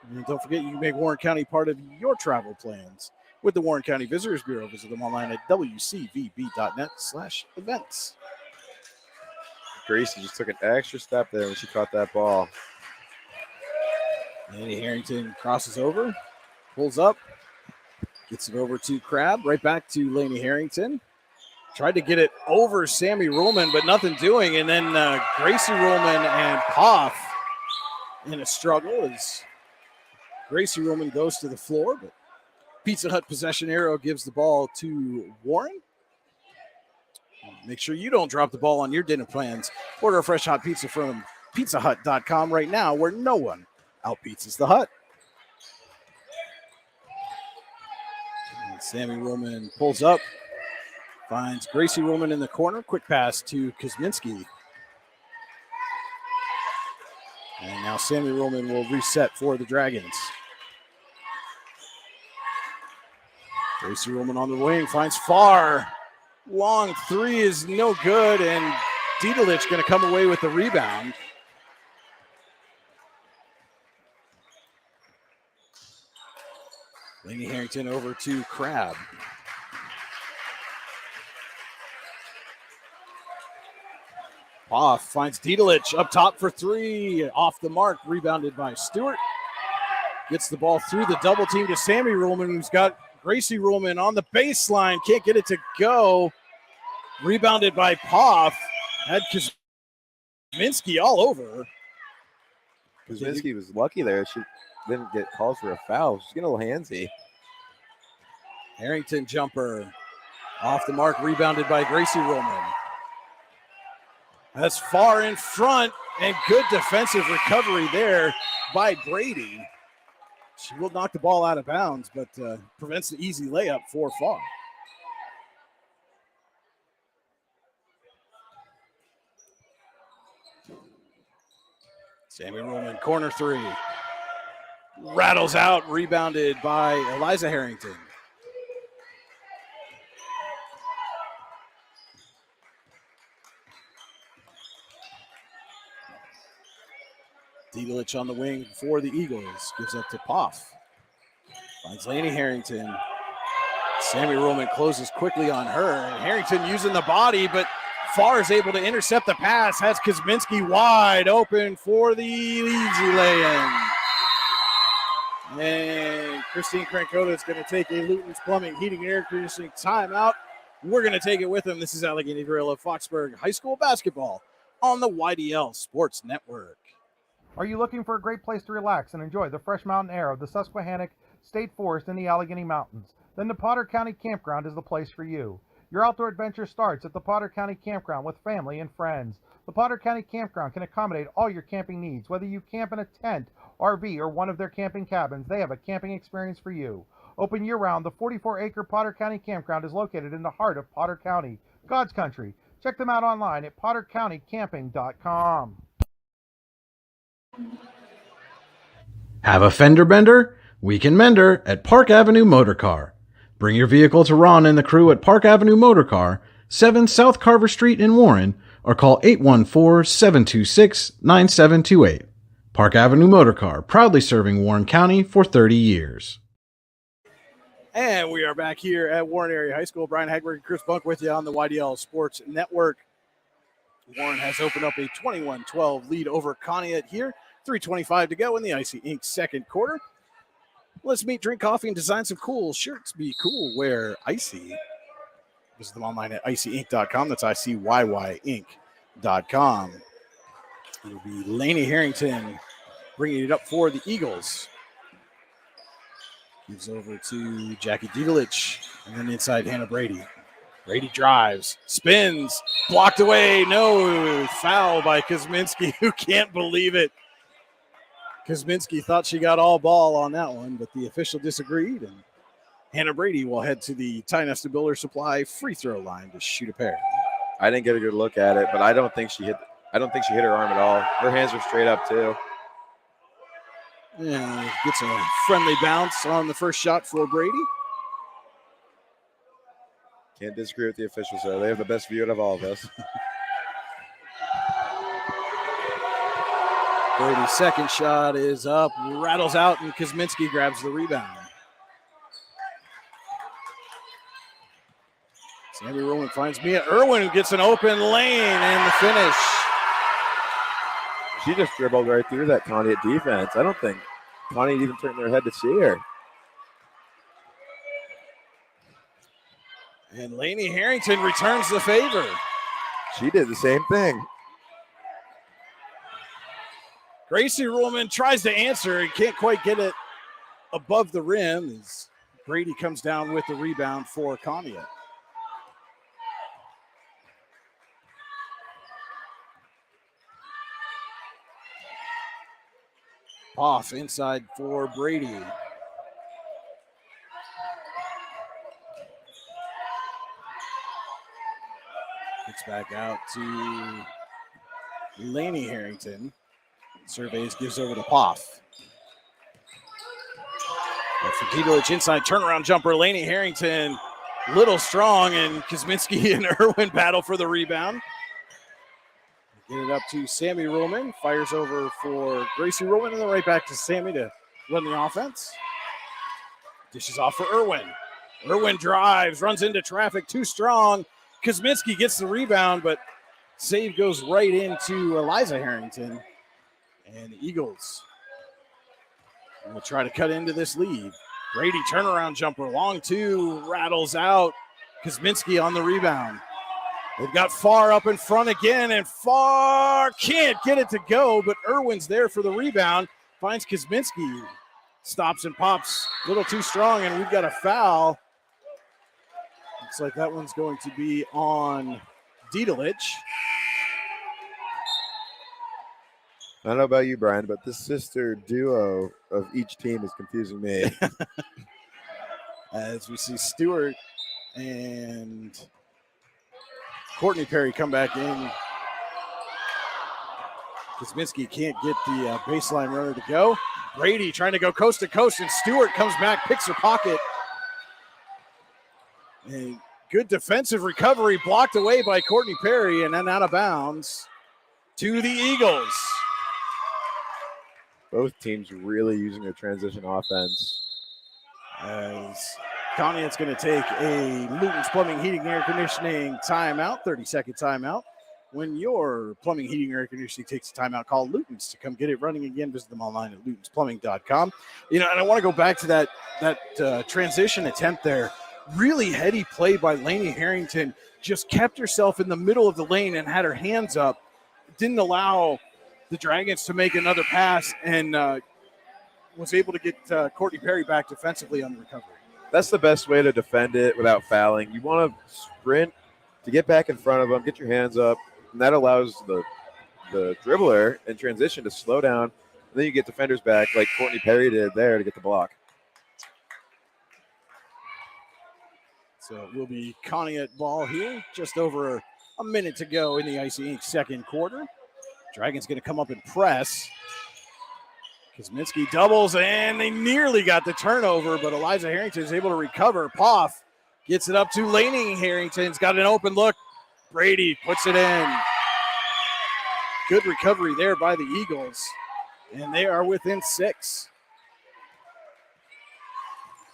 And don't forget, you can make Warren County part of your travel plans with the Warren County Visitors Bureau. Visit them online at wcvb.net/events. Gracie just took an extra step there when she caught that ball. Laney Harrington crosses over, pulls up, gets it over to Crabb, right back to Laney Harrington. Tried to get it over Sammy Rollman, but nothing doing. And then Gracie Rollman and Poff in a struggle as Gracie Rollman goes to the floor, but Pizza Hut possession arrow gives the ball to Warren. Make sure you don't drop the ball on your dinner plans. Order a fresh hot pizza from pizzahut.com right now, where no one outpizzas the Hut. And Sammy Rollman pulls up, finds Gracie Rollman in the corner. Quick pass to Kuzminski. And now Sammy Rollman will reset for the Dragons. Gracie Rollman on the wing, finds Farr. Long three is no good, and Didelich going to come away with the rebound. Laney Harrington over to Crabb. Poff finds Didelich up top for three. Off the mark, rebounded by Stewart. Gets the ball through the double team to Sammy Rollman, who's got Gracie Rollman on the baseline. Can't get it to go. Rebounded by Poff. Had Kuzminski all over. Kuzminski was lucky there. She didn't get called for a foul. She's getting a little handsy. Harrington jumper. Off the mark, rebounded by Gracie Rollman. That's far in front, and good defensive recovery there by Brady. She will knock the ball out of bounds, but prevents the easy layup for Farr. Sammy Rollman, corner three. Rattles out, rebounded by Eliza Harrington. Didelich on the wing for the Eagles. Gives up to Poff. Finds Laney Harrington. Sammy Rollman closes quickly on her. And Harrington using the body, but Farr is able to intercept the pass. Has Kuzminski wide open for the easy lay-in. And Christine Krankota is going to take a Luton's Plumbing, Heating, and Air Conditioning timeout. We're going to take it with them. This is Allegheny Grill of Foxburg High School basketball on the YDL Sports Network. Are you looking for a great place to relax and enjoy the fresh mountain air of the Susquehannock State Forest in the Allegheny Mountains? Then the Potter County Campground is the place for you. Your outdoor adventure starts at the Potter County Campground with family and friends. The Potter County Campground can accommodate all your camping needs. Whether you camp in a tent, RV, or one of their camping cabins, they have a camping experience for you. Open year-round, the 44-acre Potter County Campground is located in the heart of Potter County, God's country. Check them out online at pottercountycamping.com. Have a fender bender? We can mend her at Park Avenue Motor Car. Bring your vehicle to Ron and the crew at Park Avenue Motor Car, 7 South Carver Street in Warren, or call 814-726-9728. Park Avenue Motor Car, proudly serving Warren County for 30 years. And we are back here at Warren Area High School. Brian Hagberg and Chris Bunk with you on the YDL Sports Network. Warren has opened up a 21-12 lead over Conneaut here. 3:25 to go in the Icy Ink second quarter. Let's meet, drink coffee, and design some cool shirts. Be cool, wear icy. Visit them online at icyink.com. That's ICYYink.com. It'll be Lainey Harrington bringing it up for the Eagles. Gives over to Jackie Dietelich, and then inside Hannah Brady. Brady drives, spins, blocked away. No, foul by Kosminski, who can't believe it. Kosminski thought she got all ball on that one, but the official disagreed, and Hannah Brady will head to the Ty Nesta Builder Supply free throw line to shoot a pair. I didn't get a good look at it, but I don't think she hit her arm at all. Her hands were straight up too. And gets a friendly bounce on the first shot for Brady. Can't disagree with the officials there. They have the best view out of all of us. Brady's second shot is up, rattles out, and Kosminski grabs the rebound. Sammy Rowan finds Mia Irwin, who gets an open lane and the finish. She just dribbled right through that Conneaut defense. I don't think Conneaut even turned their head to see her. And Lainey Harrington returns the favor. She did the same thing. Gracie Ruhlman tries to answer and can't quite get it above the rim as Brady comes down with the rebound for Conneaut. Off inside for Brady. Gets back out to Lainey Harrington. Surveys, gives over to Poff. For Dietelich, inside turnaround jumper. Lainey Harrington, little strong, and Kosminski and Irwin battle for the rebound. Get it up to Sammy Ruhlman. Fires over for Gracie Ruhlman, and then right back to Sammy to run the offense. Dishes off for Irwin. Irwin drives, runs into traffic, too strong. Kosminski gets the rebound, but save goes right into Eliza Harrington. And the Eagles will try to cut into this lead. Brady turnaround jumper, long two, rattles out. Kosminski on the rebound. They've got Farr up in front again, and Farr can't get it to go, but Irwin's there for the rebound. Finds Kosminski, stops and pops, a little too strong, and we've got a foul. Looks like that one's going to be on Dietelich. I don't know about you, Brian, but this sister duo of each team is confusing me. As we see Stewart and Courtney Perry come back in. Kosminski can't get the baseline runner to go. Brady trying to go coast to coast, and Stewart comes back, picks her pocket. A good defensive recovery, blocked away by Courtney Perry, and then out of bounds to the Eagles. Both teams really using their transition offense. As Conneaut's going to take a Luton's Plumbing, Heating, and Air Conditioning timeout, 30-second timeout. When your plumbing, heating, or air conditioning takes a timeout, call Luton's to come get it running again. Visit them online at lutonsplumbing.com. You know, and I want to go back to that transition attempt there. Really heady play by Lainey Harrington. Just kept herself in the middle of the lane and had her hands up. Didn't allow the Dragons to make another pass, and was able to get Courtney Perry back defensively on the recovery. That's the best way to defend it without fouling. You want to sprint to get back in front of them, get your hands up, and that allows the dribbler in transition to slow down. And then you get defenders back like Courtney Perry did there to get the block. So it will be Conneaut ball here. Just over a minute to go in the Icy Inc. second quarter. Dragons going to come up and press. Kosminski doubles, and they nearly got the turnover, but Eliza Harrington is able to recover. Poff gets it up to Lainey Harrington's got an open look. Brady puts it in. Good recovery there by the Eagles, and they are within 6.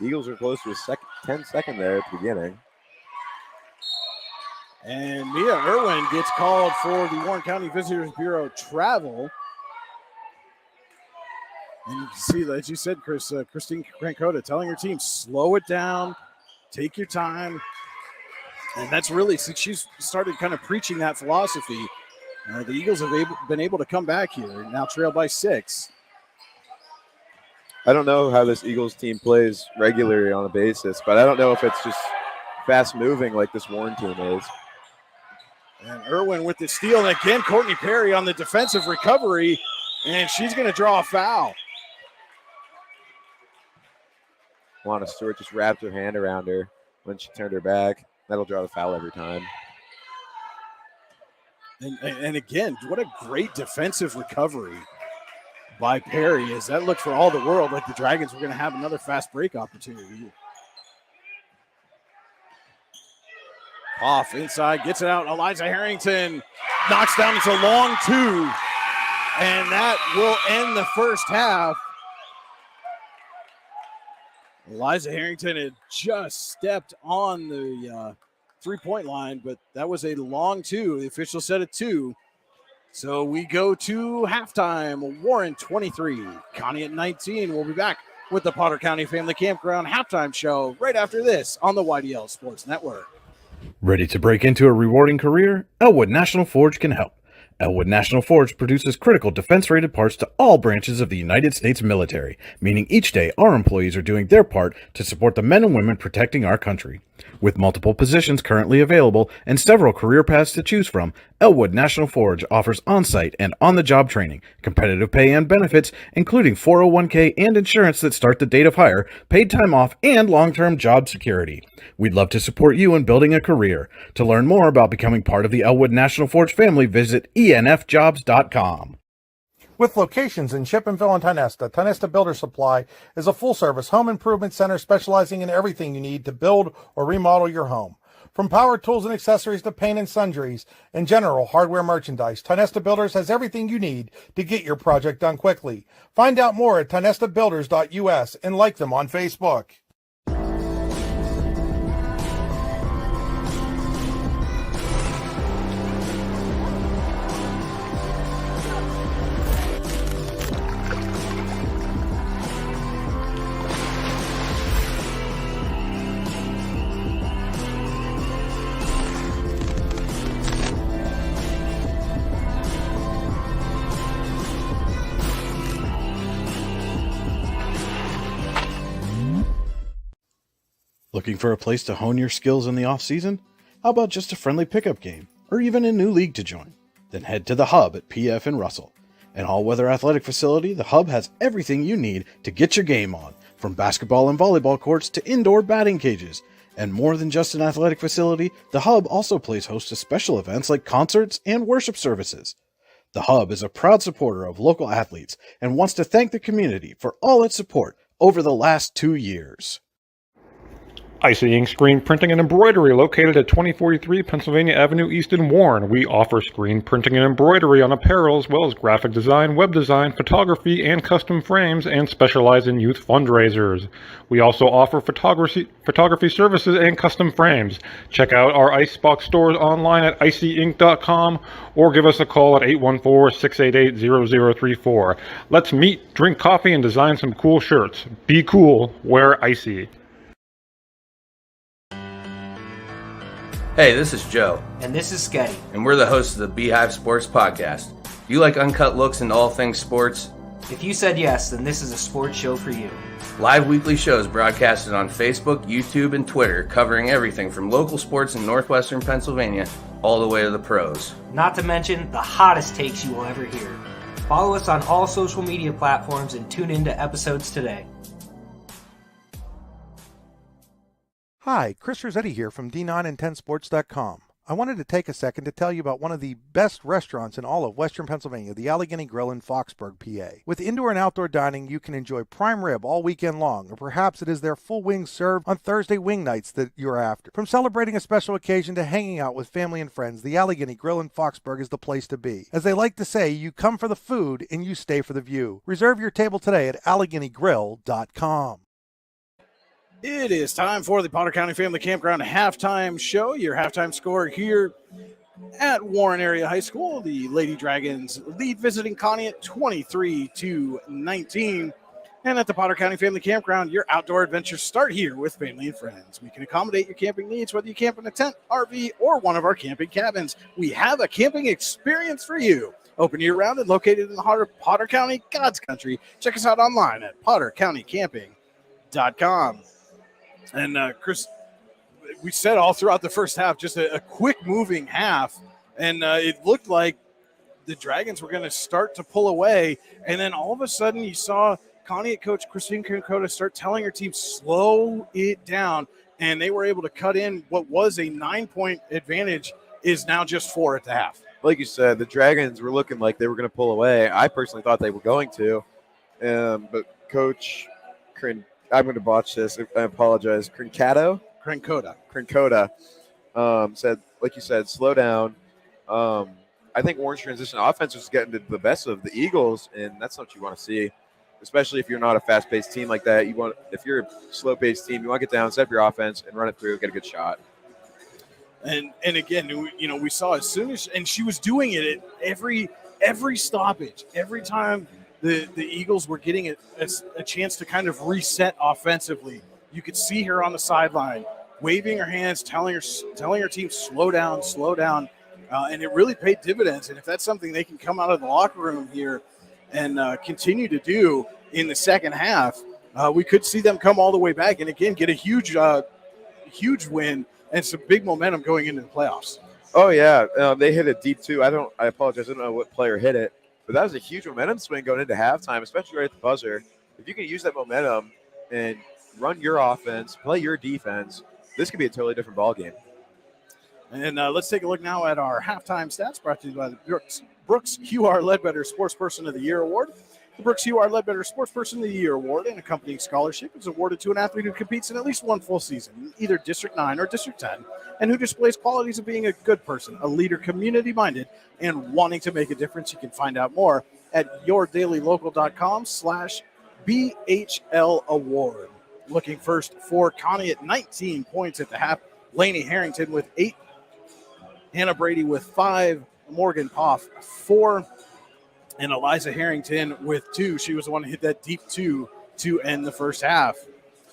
Eagles are close to a 10-second there at the beginning. And Mia Irwin gets called for the Warren County Visitors Bureau travel. And you can see, as you said, Chris, Christine Crankota telling her team, slow it down, take your time. And that's really, since she's started kind of preaching that philosophy, The Eagles have been able to come back here, now trail by 6. I don't know how this Eagles team plays regularly on a basis, but I don't know if it's just fast moving like this Warren team is. And Irwin with the steal, and again, Courtney Perry on the defensive recovery, and she's going to draw a foul. Lana Stewart just wrapped her hand around her when she turned her back. That'll draw the foul every time. And again, what a great defensive recovery by Perry, as that looked for all the world like the Dragons were going to have another fast break opportunity. Off inside, gets it out. Eliza Harrington knocks down. It's a long 2, and that will end the first half. Eliza Harrington had just stepped on the three-point line, but that was a long 2. The official said a 2. So we go to halftime. Warren 23, Conneaut 19. We'll be back with the Potter County Family Campground halftime show right after this on the YDL Sports Network. Ready to break into a rewarding career? Elwood National Forge can help. Elwood National Forge produces critical defense-rated parts to all branches of the United States military, meaning each day our employees are doing their part to support the men and women protecting our country. With multiple positions currently available and several career paths to choose from, Elwood National Forge offers on-site and on-the-job training, competitive pay and benefits, including 401k and insurance that start the date of hire, paid time off, and long-term job security. We'd love to support you in building a career. To learn more about becoming part of the Elwood National Forge family, visit enfjobs.com. With locations in Chippenville and Tionesta, Tionesta Builder Supply is a full-service home improvement center specializing in everything you need to build or remodel your home. From power tools and accessories to paint and sundries and general hardware merchandise, Tionesta Builders has everything you need to get your project done quickly. Find out more at tionestabuilders.us and like them on Facebook. Looking for a place to hone your skills in the off-season? How about just a friendly pickup game, or even a new league to join? Then head to the Hub at PF in Russell. An all-weather athletic facility, the Hub has everything you need to get your game on, from basketball and volleyball courts to indoor batting cages. And more than just an athletic facility, the Hub also plays host to special events like concerts and worship services. The Hub is a proud supporter of local athletes and wants to thank the community for all its support over the last 2 years. Icy Ink Screen Printing and Embroidery, located at 2043 Pennsylvania Avenue East in Warren. We offer screen printing and embroidery on apparel, as well as graphic design, web design, photography, and custom frames, and specialize in youth fundraisers. We also offer photography services and custom frames. Check out our Icebox stores online at icyink.com or give us a call at 814-688-0034. Let's meet, drink coffee, and design some cool shirts. Be cool, wear Icy. Hey, this is Joe. And this is Sketty. And we're the hosts of the Beehive Sports Podcast. Do you like uncut looks into all things sports? If you said yes, then this is a sports show for you. Live weekly shows broadcasted on Facebook, YouTube, and Twitter, covering everything from local sports in northwestern Pennsylvania all the way to the pros. Not to mention the hottest takes you will ever hear. Follow us on all social media platforms and tune into episodes today. Hi, Chris Rossetti here from D9and10sports.com. I wanted to take a second to tell you about one of the best restaurants in all of Western Pennsylvania, the Allegheny Grill in Foxburg, PA. With indoor and outdoor dining, you can enjoy prime rib all weekend long, or perhaps it is their full wings served on Thursday wing nights that you're after. From celebrating a special occasion to hanging out with family and friends, the Allegheny Grill in Foxburg is the place to be. As they like to say, you come for the food and you stay for the view. Reserve your table today at AlleghenyGrill.com. It is time for the Potter County Family Campground halftime show. Your halftime score here at Warren Area High School. The Lady Dragons lead visiting Conneaut 23-19. And at the Potter County Family Campground, your outdoor adventures start here with family and friends. We can accommodate your camping needs, whether you camp in a tent, RV, or one of our camping cabins. We have a camping experience for you. Open year-round and located in the heart of Potter County, God's country. Check us out online at pottercountycamping.com. And, Chris, we said all throughout the first half, just a quick-moving half, and it looked like the Dragons were going to start to pull away, and then all of a sudden you saw Conneaut coach Christine Conneaut start telling her team, slow it down, and they were able to cut in what was a 9-point advantage is now just 4 at the half. Like you said, the Dragons were looking like they were going to pull away. I personally thought they were going to, but Coach I'm going to botch this. I apologize. Crincota said, like you said, slow down. I think Warren's transition offense was getting to the best of the Eagles, and that's not what you want to see, especially if you're not a fast-paced team like that. If you're a slow-paced team, you want to get down, set up your offense, and run it through, get a good shot. And again, we saw as soon as, and she was doing it at every stoppage, every time the Eagles were getting a chance to kind of reset offensively. You could see her on the sideline, waving her hands, telling her team, slow down, and it really paid dividends. And if that's something they can come out of the locker room here and continue to do in the second half, we could see them come all the way back and again get a huge win and some big momentum going into the playoffs. Oh yeah, they hit it deep too. I apologize. I don't know what player hit it, but that was a huge momentum swing going into halftime, especially right at the buzzer. If you can use that momentum and run your offense, play your defense, this could be a totally different ball game. And let's take a look now at our halftime stats brought to you by the Brooks Huar Ledbetter Sports Person of the Year Award. The Brooks Huar Ledbetter Sports Person of the Year Award and accompanying scholarship is awarded to an athlete who competes in at least one full season in either District 9 or District 10 and who displays qualities of being a good person, a leader, community-minded, and wanting to make a difference. You can find out more at yourdailylocal.com/BHL Award. Looking first for Connie at 19 points at the half. Lainey Harrington with 8. Hannah Brady with 5. Morgan Poff 4. And Eliza Harrington with 2. She was the one who hit that deep 2 to end the first half.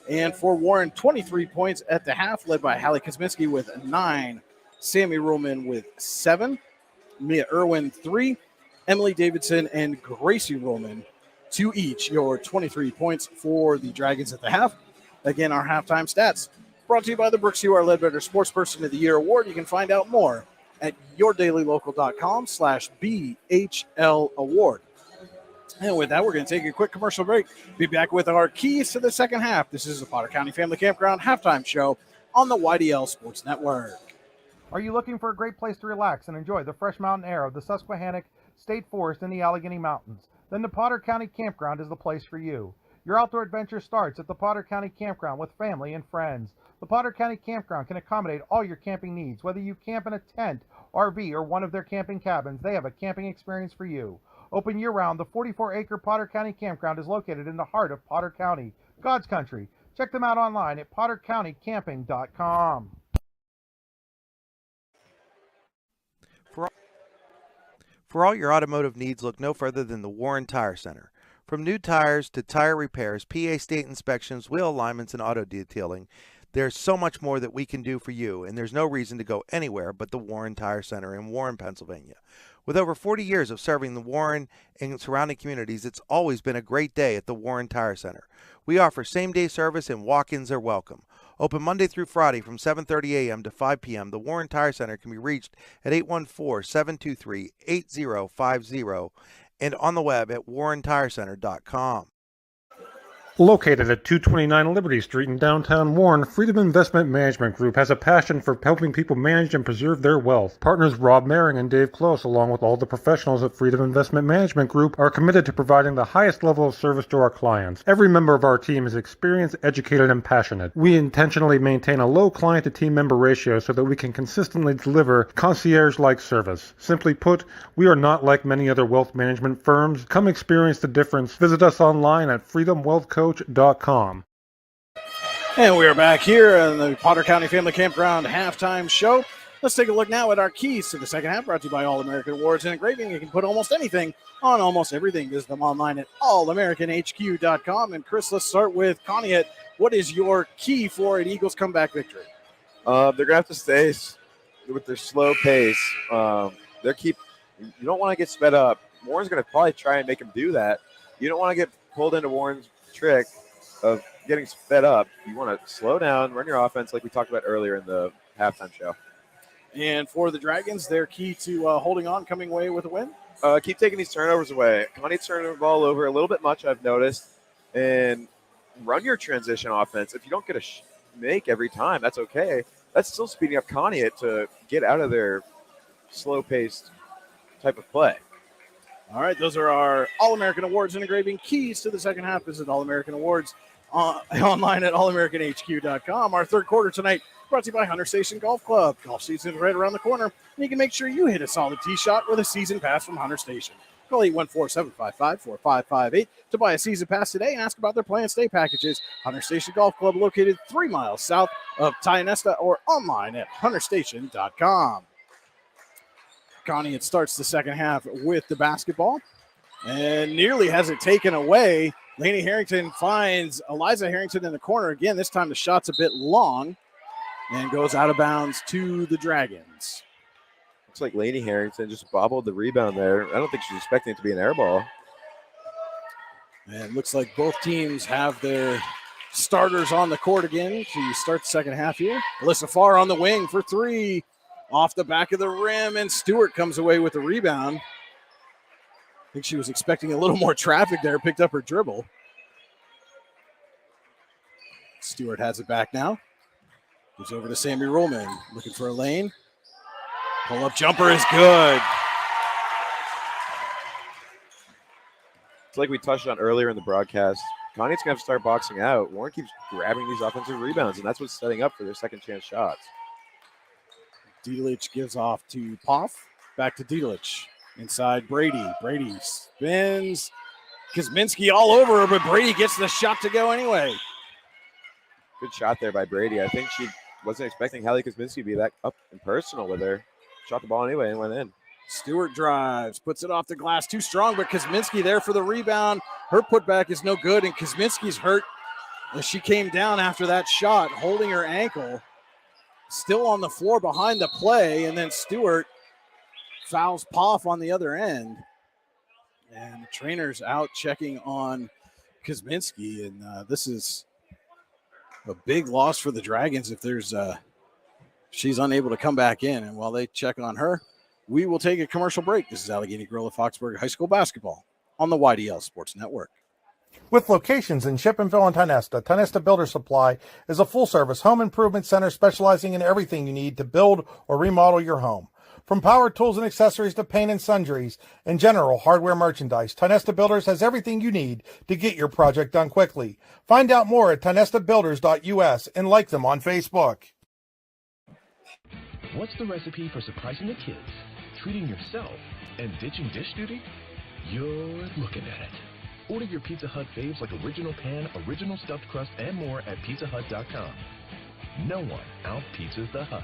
And for Warren, 23 points at the half, led by Hallie Kosminski with 9. Sammy Ruhlman with 7. Mia Irwin 3. Emily Davidson and Gracie Ruhlman 2 each. Your 23 points for the Dragons at the half. Again, our halftime stats brought to you by the Brooks Huar Ledbetter Sports Person of the Year Award. You can find out more at yourdailylocal.com/BHL Award. And with that, we're going to take a quick commercial break. Be back with our keys to the second half. This is the Potter County Family Campground halftime show on the YDL Sports Network. Are you looking for a great place to relax and enjoy the fresh mountain air of the Susquehannock State Forest and the Allegheny Mountains? Then the Potter County Campground is the place for you. Your outdoor adventure starts at the Potter County Campground with family and friends. The Potter County Campground can accommodate all your camping needs. Whether you camp in a tent, RV, or one of their camping cabins, they have a camping experience for you. Open year-round, the 44-acre Potter County Campground is located in the heart of Potter County, God's country. Check them out online at pottercountycamping.com. For all your automotive needs, look no further than the Warren Tire Center. From new tires to tire repairs, PA state inspections, wheel alignments, and auto detailing, there's so much more that we can do for you, and there's no reason to go anywhere but the Warren Tire Center in Warren, Pennsylvania. With over 40 years of serving the Warren and surrounding communities, it's always been a great day at the Warren Tire Center. We offer same-day service and walk-ins are welcome. Open Monday through Friday from 7:30 a.m. to 5 p.m., the Warren Tire Center can be reached at 814-723-8050 and on the web at warrentirecenter.com. Located at 229 Liberty Street in downtown Warren, Freedom Investment Management Group has a passion for helping people manage and preserve their wealth. Partners Rob Maring and Dave Close, along with all the professionals at Freedom Investment Management Group, are committed to providing the highest level of service to our clients. Every member of our team is experienced, educated, and passionate. We intentionally maintain a low client-to-team member ratio so that we can consistently deliver concierge-like service. Simply put, we are not like many other wealth management firms. Come experience the difference. Visit us online at freedomwealthcoach.com. And we are back here on the Potter County Family Campground halftime show. Let's take a look now at our keys to the second half, brought to you by All-American Awards and Engraving. You can put almost anything on almost everything. Visit them online at allamericanhq.com. And Chris, let's start with Conneaut. What is your key for an Eagles comeback victory? They're going to have to stay with their slow pace. You don't want to get sped up. Warren's going to probably try and make them do that. You don't want to get pulled into Warren's trick of getting sped up. You want to slow down, run your offense like we talked about earlier in the halftime show. And for the Dragons, their key to holding on, coming away with a win? Keep taking these turnovers away. Connie's turning the ball over a little bit much, I've noticed. And run your transition offense. If you don't get a make every time, that's okay. That's still speeding up Conneaut to get out of their slow-paced type of play. All right, those are our All-American Awards and Engraving keys to the second half. Visit All-American Awards online at allamericanhq.com. Our third quarter tonight brought to you by Hunter Station Golf Club. Golf season is right around the corner, and you can make sure you hit a solid tee shot with a season pass from Hunter Station. Call 814-755-4558 to buy a season pass today and ask about their play and stay packages. Hunter Station Golf Club, located 3 miles south of Tionesta, or online at hunterstation.com. Conneaut starts the second half with the basketball and nearly has it taken away. Lainey Harrington finds Eliza Harrington in the corner again. This time the shot's a bit long and goes out of bounds to the Dragons. Looks like Lainey Harrington just bobbled the rebound there. I don't think she's expecting it to be an air ball. And it looks like both teams have their starters on the court again to start the second half here. Alyssa Farr on the wing for three. Off the back of the rim, and Stewart comes away with the rebound. I think she was expecting a little more traffic there, picked up her dribble. Stewart has it back now. Gives over to Sammy Rollman, looking for a lane. Pull-up jumper is good. It's like we touched on earlier in the broadcast. Connie's going to have to start boxing out. Warren keeps grabbing these offensive rebounds, and that's what's setting up for their second chance shots. Dielich gives off to Poff. Back to Dielich. Inside Brady. Brady spins. Kuzminski all over her, but Brady gets the shot to go anyway. Good shot there by Brady. I think she wasn't expecting Hallie Kuzminski to be that up and personal with her. Shot the ball anyway and went in. Stewart drives, puts it off the glass, too strong, but Kuzminski there for the rebound. Her putback is no good, and Kuzminski's hurt as she came down after that shot, holding her ankle. Still on the floor behind the play, and then Stewart fouls Poff on the other end. And the trainer's out checking on Kuzminski, and this is a big loss for the Dragons if she's unable to come back in. And while they check on her, we will take a commercial break. This is Allegheny Grill of Foxburg High School basketball on the YDL Sports Network. With locations in Shippenville and Tionesta, Tionesta Builder Supply is a full-service home improvement center specializing in everything you need to build or remodel your home. From power tools and accessories to paint and sundries and general hardware merchandise, Tionesta Builders has everything you need to get your project done quickly. Find out more at tionestabuilders.us and like them on Facebook. What's the recipe for surprising the kids, treating yourself, and ditching dish duty? You're looking at it. Order your Pizza Hut faves like original pan, original stuffed crust, and more at pizzahut.com. No one out-pizzas the Hut.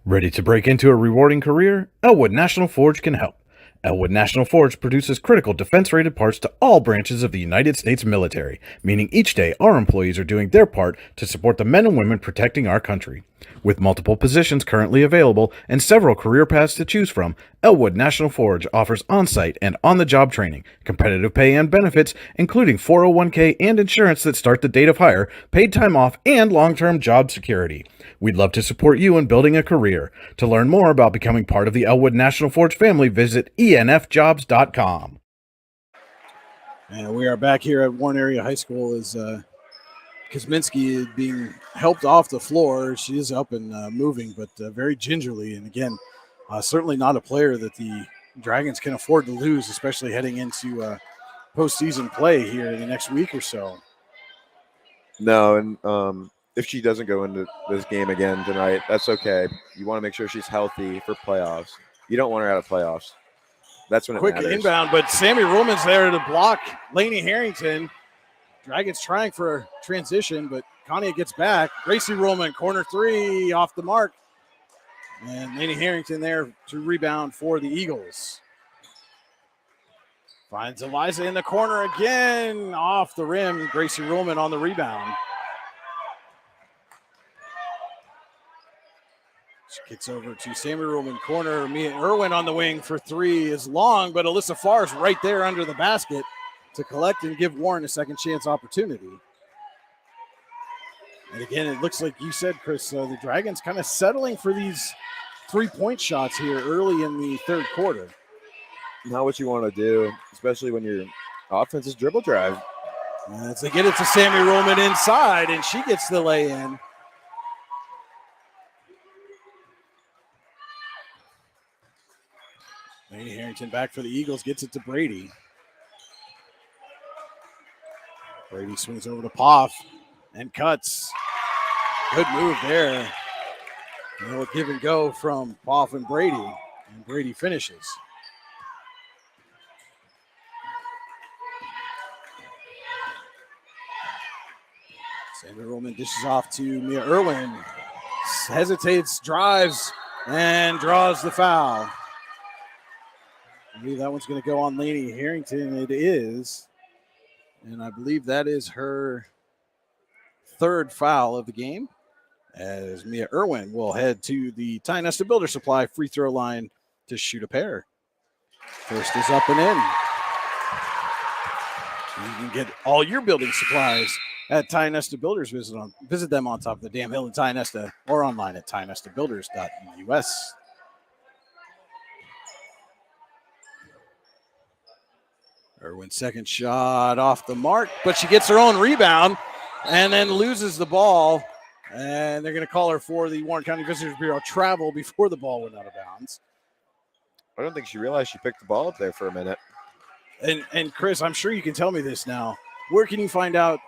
Ready to break into a rewarding career? Elwood National Forge can help. Elwood National Forge produces critical defense-rated parts to all branches of the United States military, meaning each day our employees are doing their part to support the men and women protecting our country. With multiple positions currently available and several career paths to choose from, Elwood National Forge offers on-site and on-the-job training, competitive pay and benefits, including 401k and insurance that start the date of hire, paid time off, and long-term job security. We'd love to support you in building a career. To learn more about becoming part of the Elwood National Forge family, visit enfjobs.com. And we are back here at Warren Area High School as Kuzminski is being helped off the floor. She is up and moving, but very gingerly. And again, certainly not a player that the Dragons can afford to lose, especially heading into postseason play here in the next week or so. No, and if she doesn't go into this game again tonight, that's okay. You want to make sure she's healthy for playoffs. You don't want her out of playoffs. That's when it Quick matters. inbound, but Sammy Rollman's there to block Lainey Harrington. Dragons trying for transition, but Conneaut gets back. Gracie Roman, corner three, off the mark. And Laney Harrington there to rebound for the Eagles. Finds Eliza in the corner again, off the rim. Gracie Roman on the rebound. She kicks over to Sammy Roman, corner. Mia Irwin on the wing for three is long, but Alyssa Farr's right there under the basket to collect and give Warren a second chance opportunity. And again, it looks like you said, Chris, the Dragons kind of settling for these 3-point shots here early in the third quarter. Not what you want to do, especially when your offense is dribble drive. As they get it to Sammy Roman inside, and she gets the lay-in. Laney Harrington back for the Eagles, gets it to Brady. Brady swings over to Poff and cuts. Good move there. A little give and go from Poff and Brady, and Brady finishes. Sammy Roman dishes off to Mia Irwin. Hesitates, drives, and draws the foul. I believe that one's going to go on Laney Harrington. It is. And I believe that is her third foul of the game, as Mia Irwin will head to the Ty Nesta Builder Supply free throw line to shoot a pair. First is up and in. You can get all your building supplies at Ty Nesta Builders. Visit them on top of the damn hill in Ty Nesta or online at tynestabuilders.us. Irwin's second shot off the mark, but she gets her own rebound and then loses the ball. And they're going to call her for the Warren County Visitors Bureau travel before the ball went out of bounds. I don't think she realized she picked the ball up there for a minute. And Chris, I'm sure you can tell me this now. Where can you find out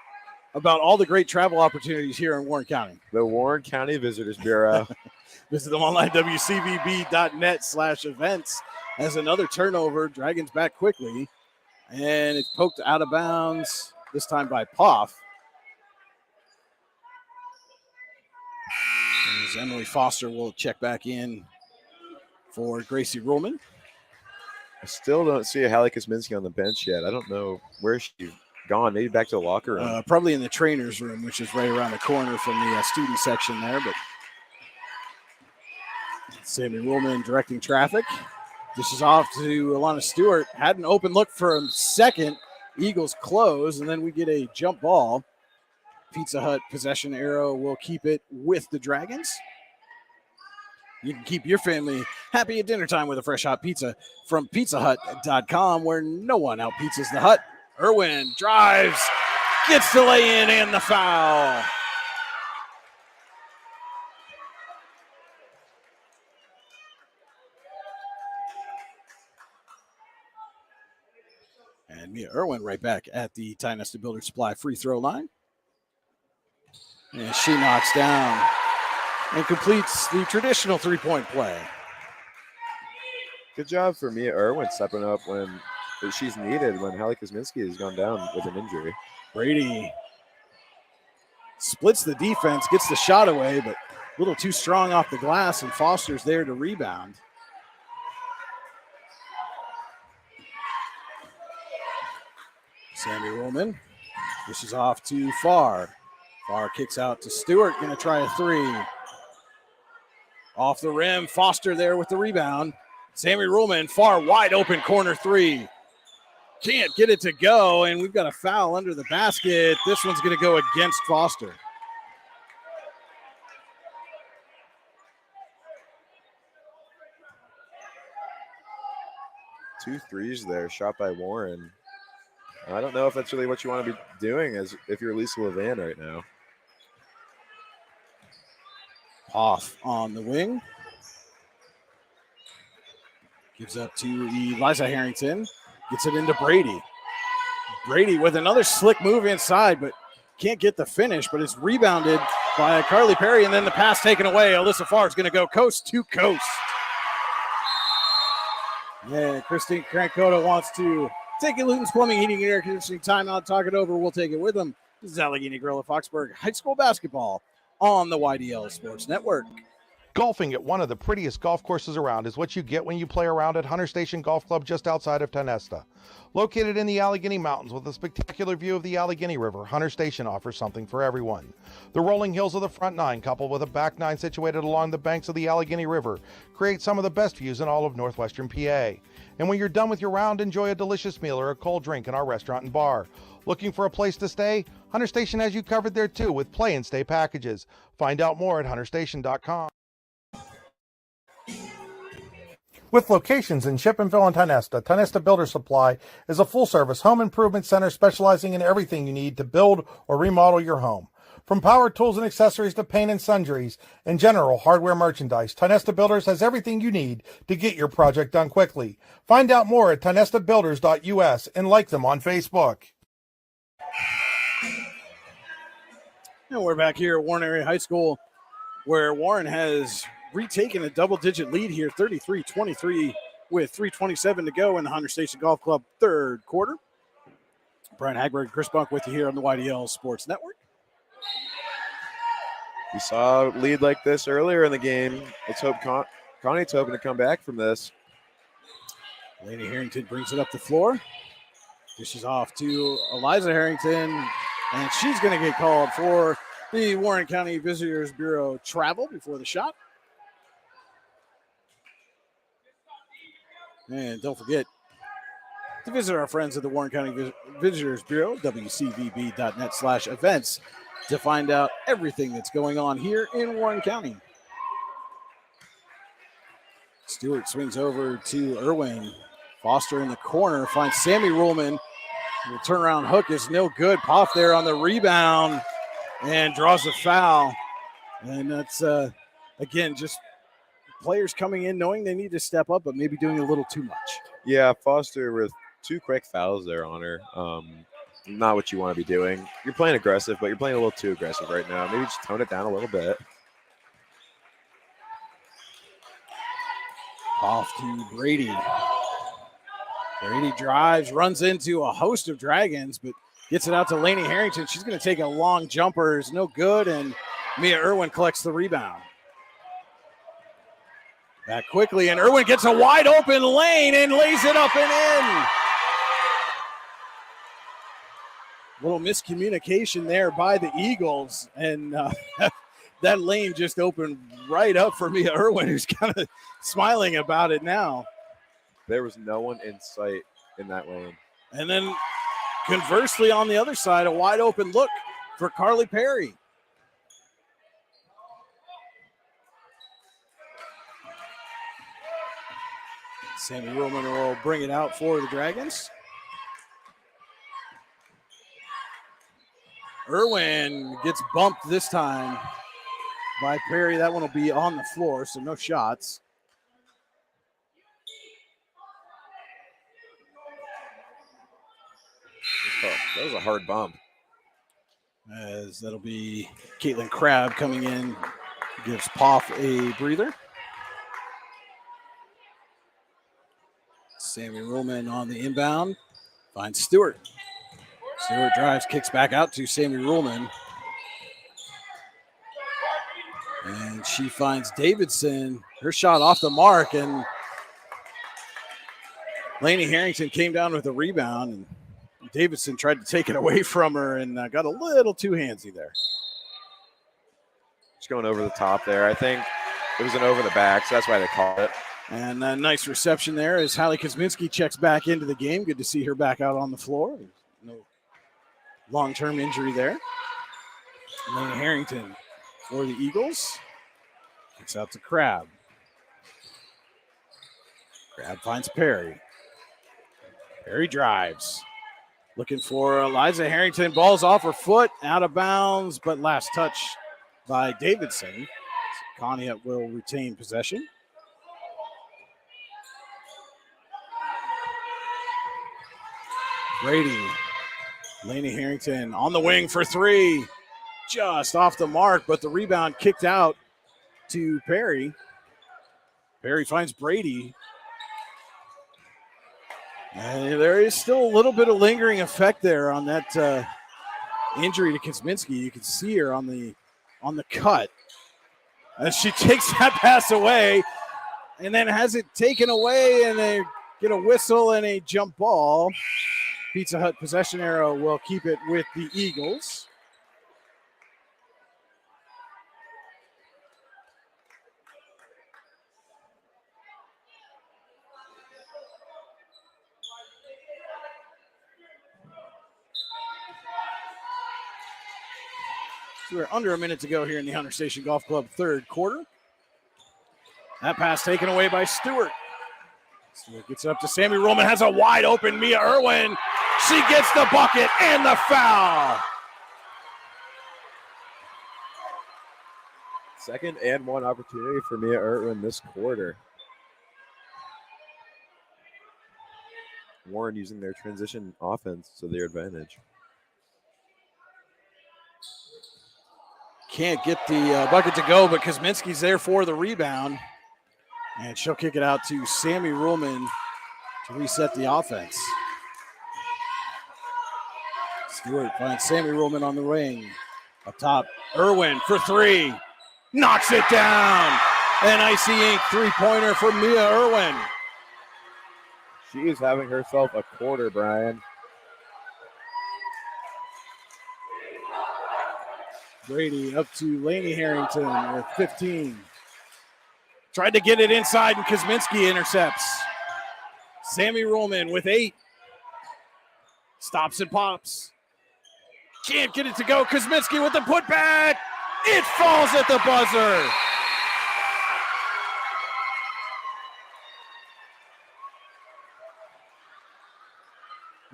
about all the great travel opportunities here in Warren County? The Warren County Visitors Bureau. Visit them online, wcvb.net/events. As another turnover, Dragons back quickly. And it's poked out of bounds, this time by Poff. As Emily Foster will check back in for Gracie Roman. I still don't see a Hallie Kosminski on the bench yet. I don't know where she's gone. Maybe back to the locker room. Probably in the trainer's room, which is right around the corner from the student section there. But Sammy Roman directing traffic. This is off to Alana Stewart. Had an open look for a second. Eagles close, and then we get a jump ball. Pizza Hut possession arrow will keep it with the Dragons. You can keep your family happy at dinner time with a fresh hot pizza from pizzahut.com, where no one outpizzas the Hut. Irwin drives, gets the lay-in and the foul. And Mia Irwin right back at the Ty Nesta Builder Supply free throw line. And she knocks down and completes the traditional three-point play. Good job for Mia Irwin stepping up when she's needed, when Hallie Kosminski has gone down with an injury. Brady splits the defense, gets the shot away, but a little too strong off the glass, and Foster's there to rebound. Sammy Roman pushes off to Farr. Farr kicks out to Stewart, going to try a three. Off the rim, Foster there with the rebound. Sammy Roman, Farr wide open corner three. Can't get it to go, and we've got a foul under the basket. This one's going to go against Foster. Two threes there, shot by Warren. I don't know if that's really what you want to be doing as if you're Lisa Levan right now. Off on the wing. Gives up to Eliza Harrington. Gets it into Brady. Brady with another slick move inside, but can't get the finish, but it's rebounded by Carly Perry, and then the pass taken away. Alyssa Farr is going to go coast to coast. Yeah, Christine Crankota wants to Taking Luton's Plumbing, Heating, and Air Conditioning time out. Talk it over. We'll take it with them. This is Allegheny Grill at Foxburg High School basketball on the YDL Sports Network. Golfing at one of the prettiest golf courses around is what you get when you play around at Hunter Station Golf Club just outside of Tonesta. Located in the Allegheny Mountains with a spectacular view of the Allegheny River, Hunter Station offers something for everyone. The rolling hills of the front nine, coupled with a back nine situated along the banks of the Allegheny River, create some of the best views in all of northwestern PA. And when you're done with your round, enjoy a delicious meal or a cold drink in our restaurant and bar. Looking for a place to stay? Hunter Station has you covered there too with play and stay packages. Find out more at hunterstation.com. With locations in Shippenville and Tonesta, Tonesta Builder Supply is a full-service home improvement center specializing in everything you need to build or remodel your home. From power tools and accessories to paint and sundries and general hardware merchandise, Tonesta Builders has everything you need to get your project done quickly. Find out more at tonestabuilders.us and like them on Facebook. And we're back here at Warren Area High School, where Warren has retaken a double-digit lead here, 33-23 with 3:27 to go in the Hunter Station Golf Club third quarter. Brian Hagberg and Chris Bunk with you here on the YDL Sports Network. We saw a lead like this earlier in the game. Let's hope Conneaut's hoping to come back from this. Lady Harrington brings it up the floor. Dishes off to Eliza Harrington, and she's going to get called for the Warren County Visitors Bureau travel before the shot. And don't forget to visit our friends at the Warren County Visitors Bureau, wcvb.net/events, to find out everything that's going on here in Warren County. Stewart swings over to Irwin. Foster in the corner finds Sammy Ruhlman. The turnaround hook is no good. Poff there on the rebound and draws a foul. And that's, again, just players coming in knowing they need to step up, but maybe doing a little too much. Yeah, Foster with 2 quick fouls there on her. Not what you want to be doing. You're playing aggressive, but you're playing a little too aggressive right now. Maybe just tone it down a little bit. Off to Brady. Brady drives, runs into a host of Dragons, but gets it out to Lainey Harrington. She's going to take a long jumper. It's no good, and Mia Irwin collects the rebound. Back quickly, and Irwin gets a wide open lane and lays it up and in. Little miscommunication there by the Eagles, and that lane just opened right up for Mia Irwin, who's kind of smiling about it now. There was no one in sight in that lane. And then conversely on the other side, a wide open look for Carly Perry. Sammy Ruhlman will bring it out for the Dragons. Irwin gets bumped this time by Perry. That one will be on the floor, so no shots. Oh, that was a hard bump. As that'll be Caitlin Crabb coming in, gives Poff a breather. Sammy Ruhlman on the inbound, finds Stewart. Stewart drives, kicks back out to Sammy Ruhlman. And she finds Davidson. Her shot off the mark, and Lainey Harrington came down with a rebound, and Davidson tried to take it away from her and got a little too handsy there. Just going over the top there. I think it was an over the back, so that's why they called it. And a nice reception there as Hallie Kosminski checks back into the game. Good to see her back out on the floor. No long-term injury there. Lainey Harrington for the Eagles. Kicks out to Crabb. Crabb finds Perry. Perry drives. Looking for Eliza Harrington. Ball's off her foot, out of bounds, but last touch by Davidson. So Conneaut will retain possession. Brady. Lainey Harrington on the wing for three. Just off the mark, but the rebound kicked out to Perry. Perry finds Brady. There is still a little bit of lingering effect there on that injury to Kosminski. You can see her on the cut as she takes that pass away and then has it taken away, and they get a whistle and a jump ball. Pizza Hut possession arrow will keep it with the Eagles. So we're under a minute to go here in the Hunter Station Golf Club third quarter. That pass taken away by Stewart. Stewart gets up to Sammy Roman, has a wide open Mia Irwin. She gets the bucket and the foul. Second and one opportunity for Mia Irwin this quarter. Warren using their transition offense to their advantage. Can't get the bucket to go, but Kosminski's there for the rebound. And she'll kick it out to Sammy Ruhlman to reset the offense. Stewart finds Sammy Ruhlman on the wing. Up top, Irwin for three. Knocks it down. An Icy Ink three-pointer for Mia Irwin. She is having herself a quarter, Brian. Brady up to Lainey Harrington with 15. Tried to get it inside, and Kosminski intercepts. Sammy Ruhlman with 8. Stops and pops. Can't get it to go. Kosminski with the putback. It falls at the buzzer.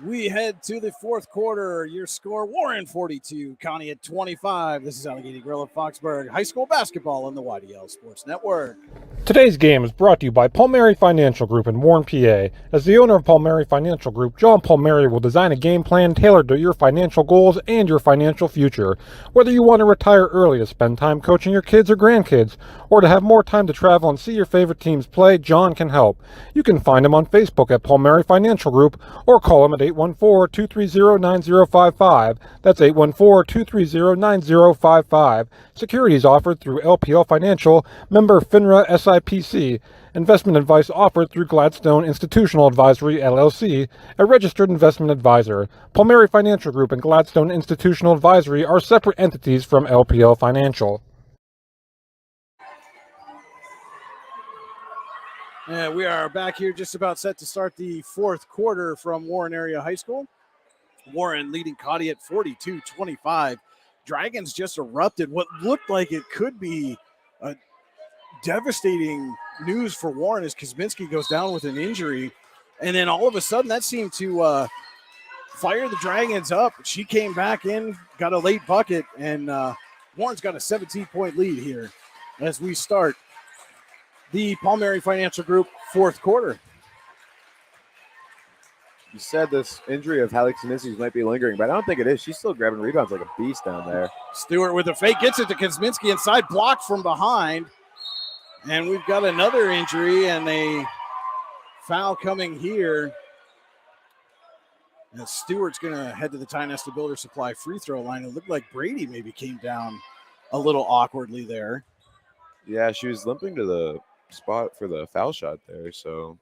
We head to the fourth quarter. Your score, Warren 42, Conneaut 25. This is Allegheny Grill of Foxburg High School basketball on the YDL Sports Network. Today's game is brought to you by Palmieri Financial Group in Warren, PA. As the owner of Palmieri Financial Group, John Palmieri will design a game plan tailored to your financial goals and your financial future. Whether you want to retire early to spend time coaching your kids or grandkids, or to have more time to travel and see your favorite teams play, John can help. You can find him on Facebook at Palmieri Financial Group or call him at 814-230-9055. That's 814-230-9055. Securities offered through LPL Financial, member FINRA SIPC. Investment advice offered through Gladstone Institutional Advisory, LLC, a registered investment advisor. Palmieri Financial Group and Gladstone Institutional Advisory are separate entities from LPL Financial. And we are back here just about set to start the fourth quarter from Warren Area High School. Warren leading Conneaut 42-25. Dragons just erupted what looked like it could be a devastating news for Warren as Kosminski goes down with an injury. And then all of a sudden that seemed to fire the Dragons up. She came back in, got a late bucket, and Warren's got a 17-point lead here as we start the Palmieri Financial Group fourth quarter. You said this injury of Hallie Kosminski's might be lingering, but I don't think it is. She's still grabbing rebounds like a beast down there. Stewart with a fake, gets it to Kosminski inside, blocked from behind. And we've got another injury and a foul coming here. And Stewart's going to head to the Tynesta Builder Supply free throw line. It looked like Brady maybe came down a little awkwardly there. Yeah, she was limping to the spot for the foul shot there, so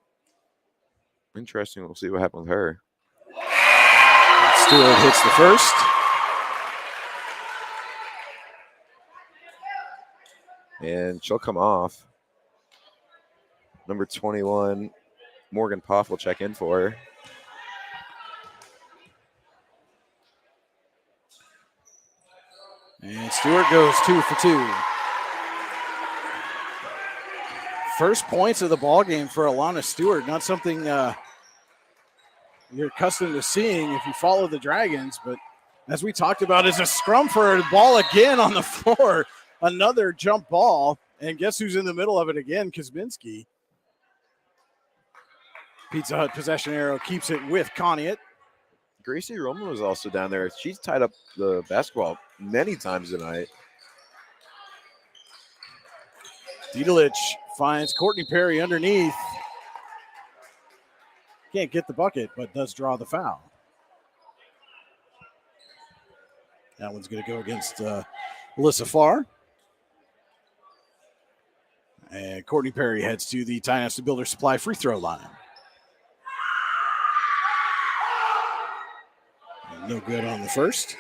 interesting. We'll see what happens with her. Stewart hits the first. And she'll come off. Number 21, Morgan Poff will check in for her. And Stewart goes 2 for 2. First points of the ball game for Alana Stewart. Not something you're accustomed to seeing if you follow the Dragons, but as we talked about, is a scrum for the ball again on the floor. Another jump ball, and guess who's in the middle of it again? Kosminski. Pizza Hut possession arrow keeps it with Conneaut. Gracie Roman was also down there. She's tied up the basketball many times tonight. Didelich finds Courtney Perry underneath. Can't get the bucket, but does draw the foul. That one's going to go against Alyssa Farr. And Courtney Perry heads to the Tyneside Builder Supply free throw line. No good on the first.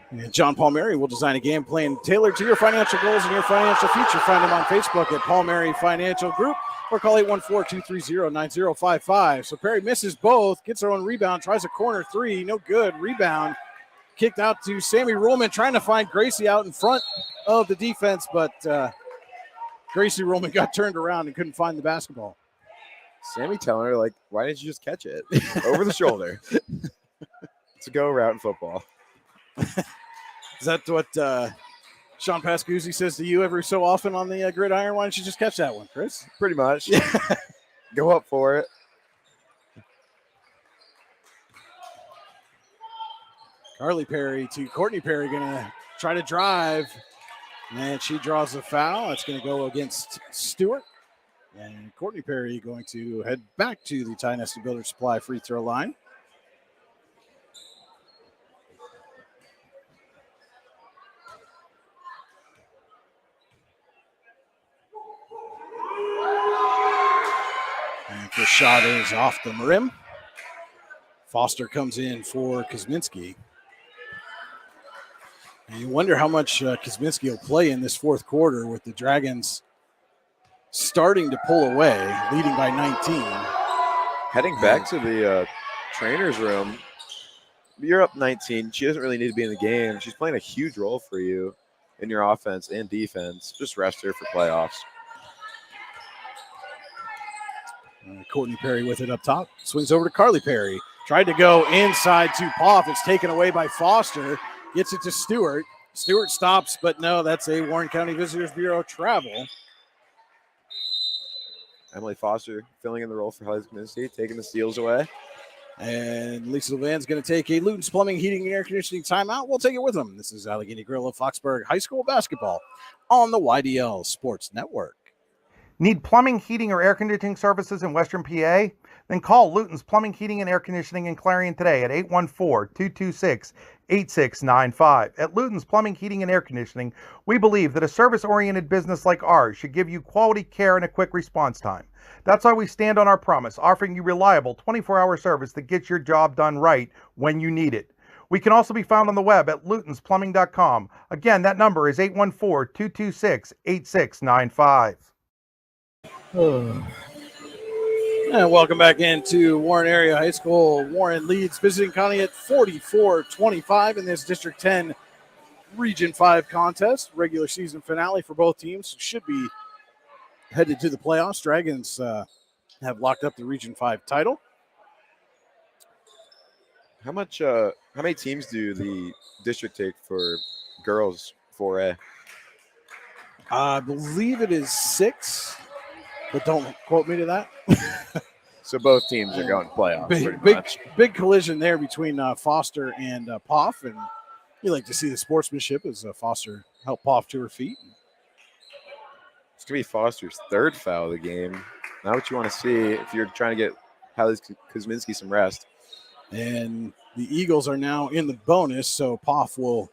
And John Palmieri will design a game plan tailored to your financial goals and your financial future. Find him on Facebook at Palmieri Financial Group or call 814-230-9055. So Perry misses both, gets her own rebound, tries a corner three, no good. Rebound kicked out to Sammy Ruhlman, trying to find Gracie out in front of the defense, but Gracie Ruhlman got turned around and couldn't find the basketball. Sammy telling her, like, why didn't you just catch it over the shoulder? It's a go route in football. Is that what Sean Pascuzzi says to you every so often on the gridiron? Why don't you just catch that one, Chris? Pretty much. Go up for it. Carly Perry to Courtney Perry, going to try to drive. And she draws a foul. That's going to go against Stewart. And Courtney Perry going to head back to the Tyneside Builder Supply free throw line. And first shot is off the rim. Foster comes in for Kosminski. And you wonder how much Kosminski will play in this fourth quarter with the Dragons starting to pull away, leading by 19. Heading back to the trainer's room, you're up 19. She doesn't really need to be in the game. She's playing a huge role for you in your offense and defense. Just rest her for playoffs. Courtney Perry with it up top. Swings over to Carly Perry. Tried to go inside to Poff. It's taken away by Foster. Gets it to Stewart. Stewart stops, but no, that's a Warren County Visitors Bureau travel. Emily Foster filling in the role for Holly Kosminski, taking the steals away. And Lisa Levan's going to take a Luton's Plumbing, Heating, and Air Conditioning timeout. We'll take it with them. This is Allegheny Grill of Foxburg High School basketball on the YDL Sports Network. Need plumbing, heating, or air conditioning services in Western PA? Then call Luton's Plumbing, Heating, and Air Conditioning in Clarion today at 814-226-8695. At Luton's Plumbing, Heating, and Air Conditioning, we believe that a service-oriented business like ours should give you quality care and a quick response time. That's why we stand on our promise, offering you reliable 24-hour service that gets your job done right when you need it. We can also be found on the web at lutonsplumbing.com. Again, that number is 814-226-8695. And welcome back into Warren Area High School. Warren leads visiting Conneaut at 44-25 in this District 10 Region 5 contest. Regular season finale for both teams. Should be headed to the playoffs. Dragons have locked up the Region 5 title. How many teams do the district take for girls 4A? I believe it is 6. But don't quote me to that. So both teams are going playoffs. Big collision there between Foster and Poff, and you like to see the sportsmanship as Foster helped Poff to her feet. It's gonna be Foster's third foul of the game. Not what you want to see if you're trying to get Hallie Kosminski some rest. And the Eagles are now in the bonus, so Poff will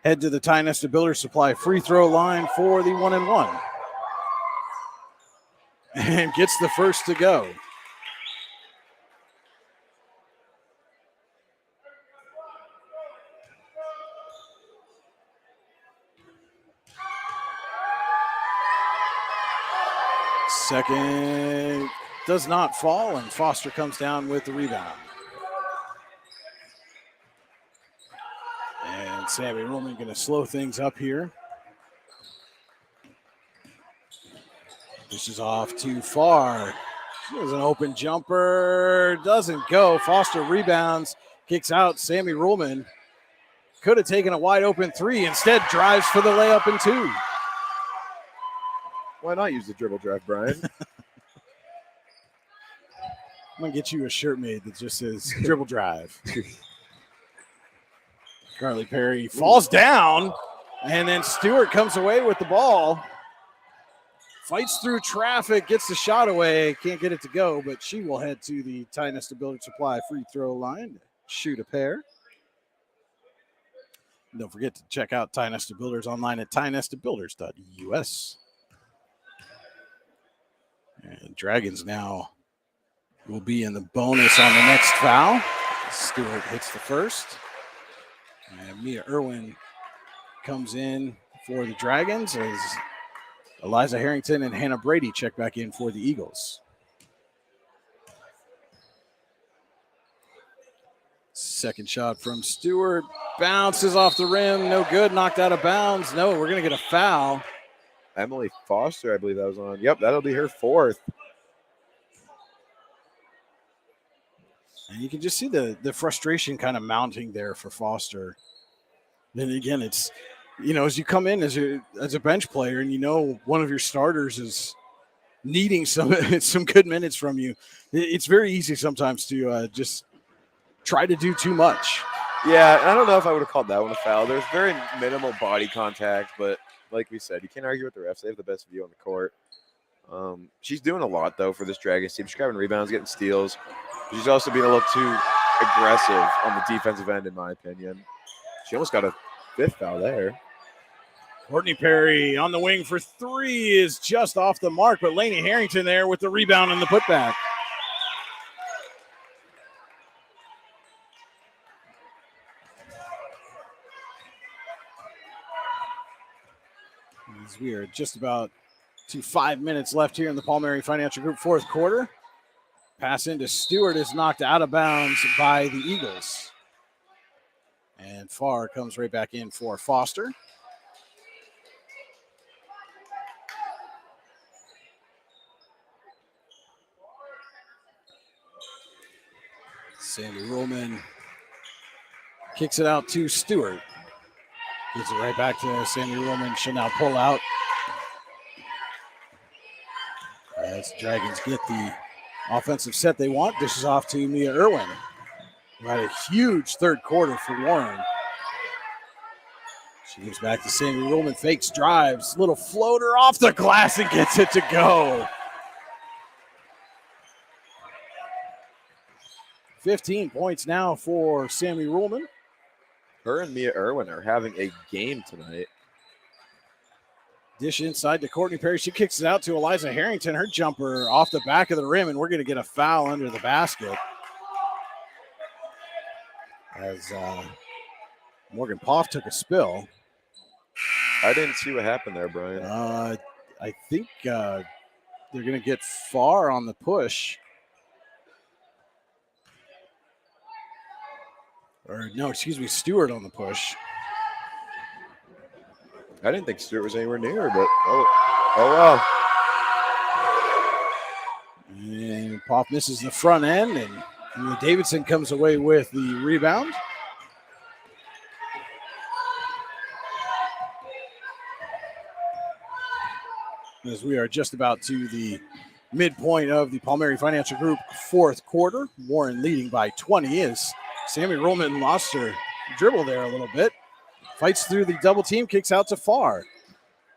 head to the Tyneside Builder Supply free throw line for the 1-and-1. And gets the first to go. Second does not fall, and Foster comes down with the rebound. And Sammy Roman going to slow things up here. This is off too far. There's an open jumper. Doesn't go. Foster rebounds. Kicks out. Sammy Ruhlman could have taken a wide open three. Instead drives for the layup and 2. Why not use the dribble drive, Brian? I'm going to get you a shirt made that just says dribble drive. Carly Perry falls down, and then Stewart comes away with the ball. Fights through traffic, gets the shot away, can't get it to go, but she will head to the Tie Nesta Builder Supply free throw line to shoot a pair. And don't forget to check out Tie Nesta Builders online at tienestabuilders.us. And Dragons now will be in the bonus on the next foul. Stewart hits the first. And Mia Irwin comes in for the Dragons as Eliza Harrington and Hannah Brady check back in for the Eagles. Second shot from Stewart. Bounces off the rim. No good. Knocked out of bounds. No, we're going to get a foul. Emily Foster, I believe that was on. Yep, that'll be her fourth. And you can just see the frustration kind of mounting there for Foster. Then again, it's, as you come in as a bench player and one of your starters is needing some good minutes from you, it's very easy sometimes to just try to do too much. Yeah, I don't know if I would have called that one a foul. There's very minimal body contact, but like we said, you can't argue with the refs. They have the best view on the court. She's doing a lot, though, for this Dragons team. She's grabbing rebounds, getting steals. She's also being a little too aggressive on the defensive end, in my opinion. She almost got a fifth foul there. Courtney Perry on the wing for three is just off the mark, but Lainey Harrington there with the rebound and the putback. As we are just about to 5 minutes left here in the Palmieri Financial Group fourth quarter. Pass into Stewart is knocked out of bounds by the Eagles. And Farr comes right back in for Foster. Sandy Ruhlman kicks it out to Stewart. Gets it right back to Sandy Ruhlman. She'll now pull out. As the Dragons get the offensive set they want. Dishes off to Mia Irwin. We had a huge third quarter for Warren. She gives back to Sandy Ruhlman. Fakes, drives. Little floater off the glass and gets it to go. 15 points now for Sammy Ruhlman. Her and Mia Irwin are having a game tonight. Dish inside to Courtney Perry. She kicks it out to Eliza Harrington. Her jumper off the back of the rim, and we're going to get a foul under the basket. As Morgan Poff took a spill. I didn't see what happened there, Brian. I think they're going to get Farr on the push. Or no, excuse me, Stewart on the push. I didn't think Stewart was anywhere near, but oh well. And Poff misses the front end, and Davidson comes away with the rebound. As we are just about to the midpoint of the Palmieri Financial Group fourth quarter, Warren leading by 20 as Sammy Ruhlman lost her dribble there a little bit. Fights through the double team, kicks out to Farr.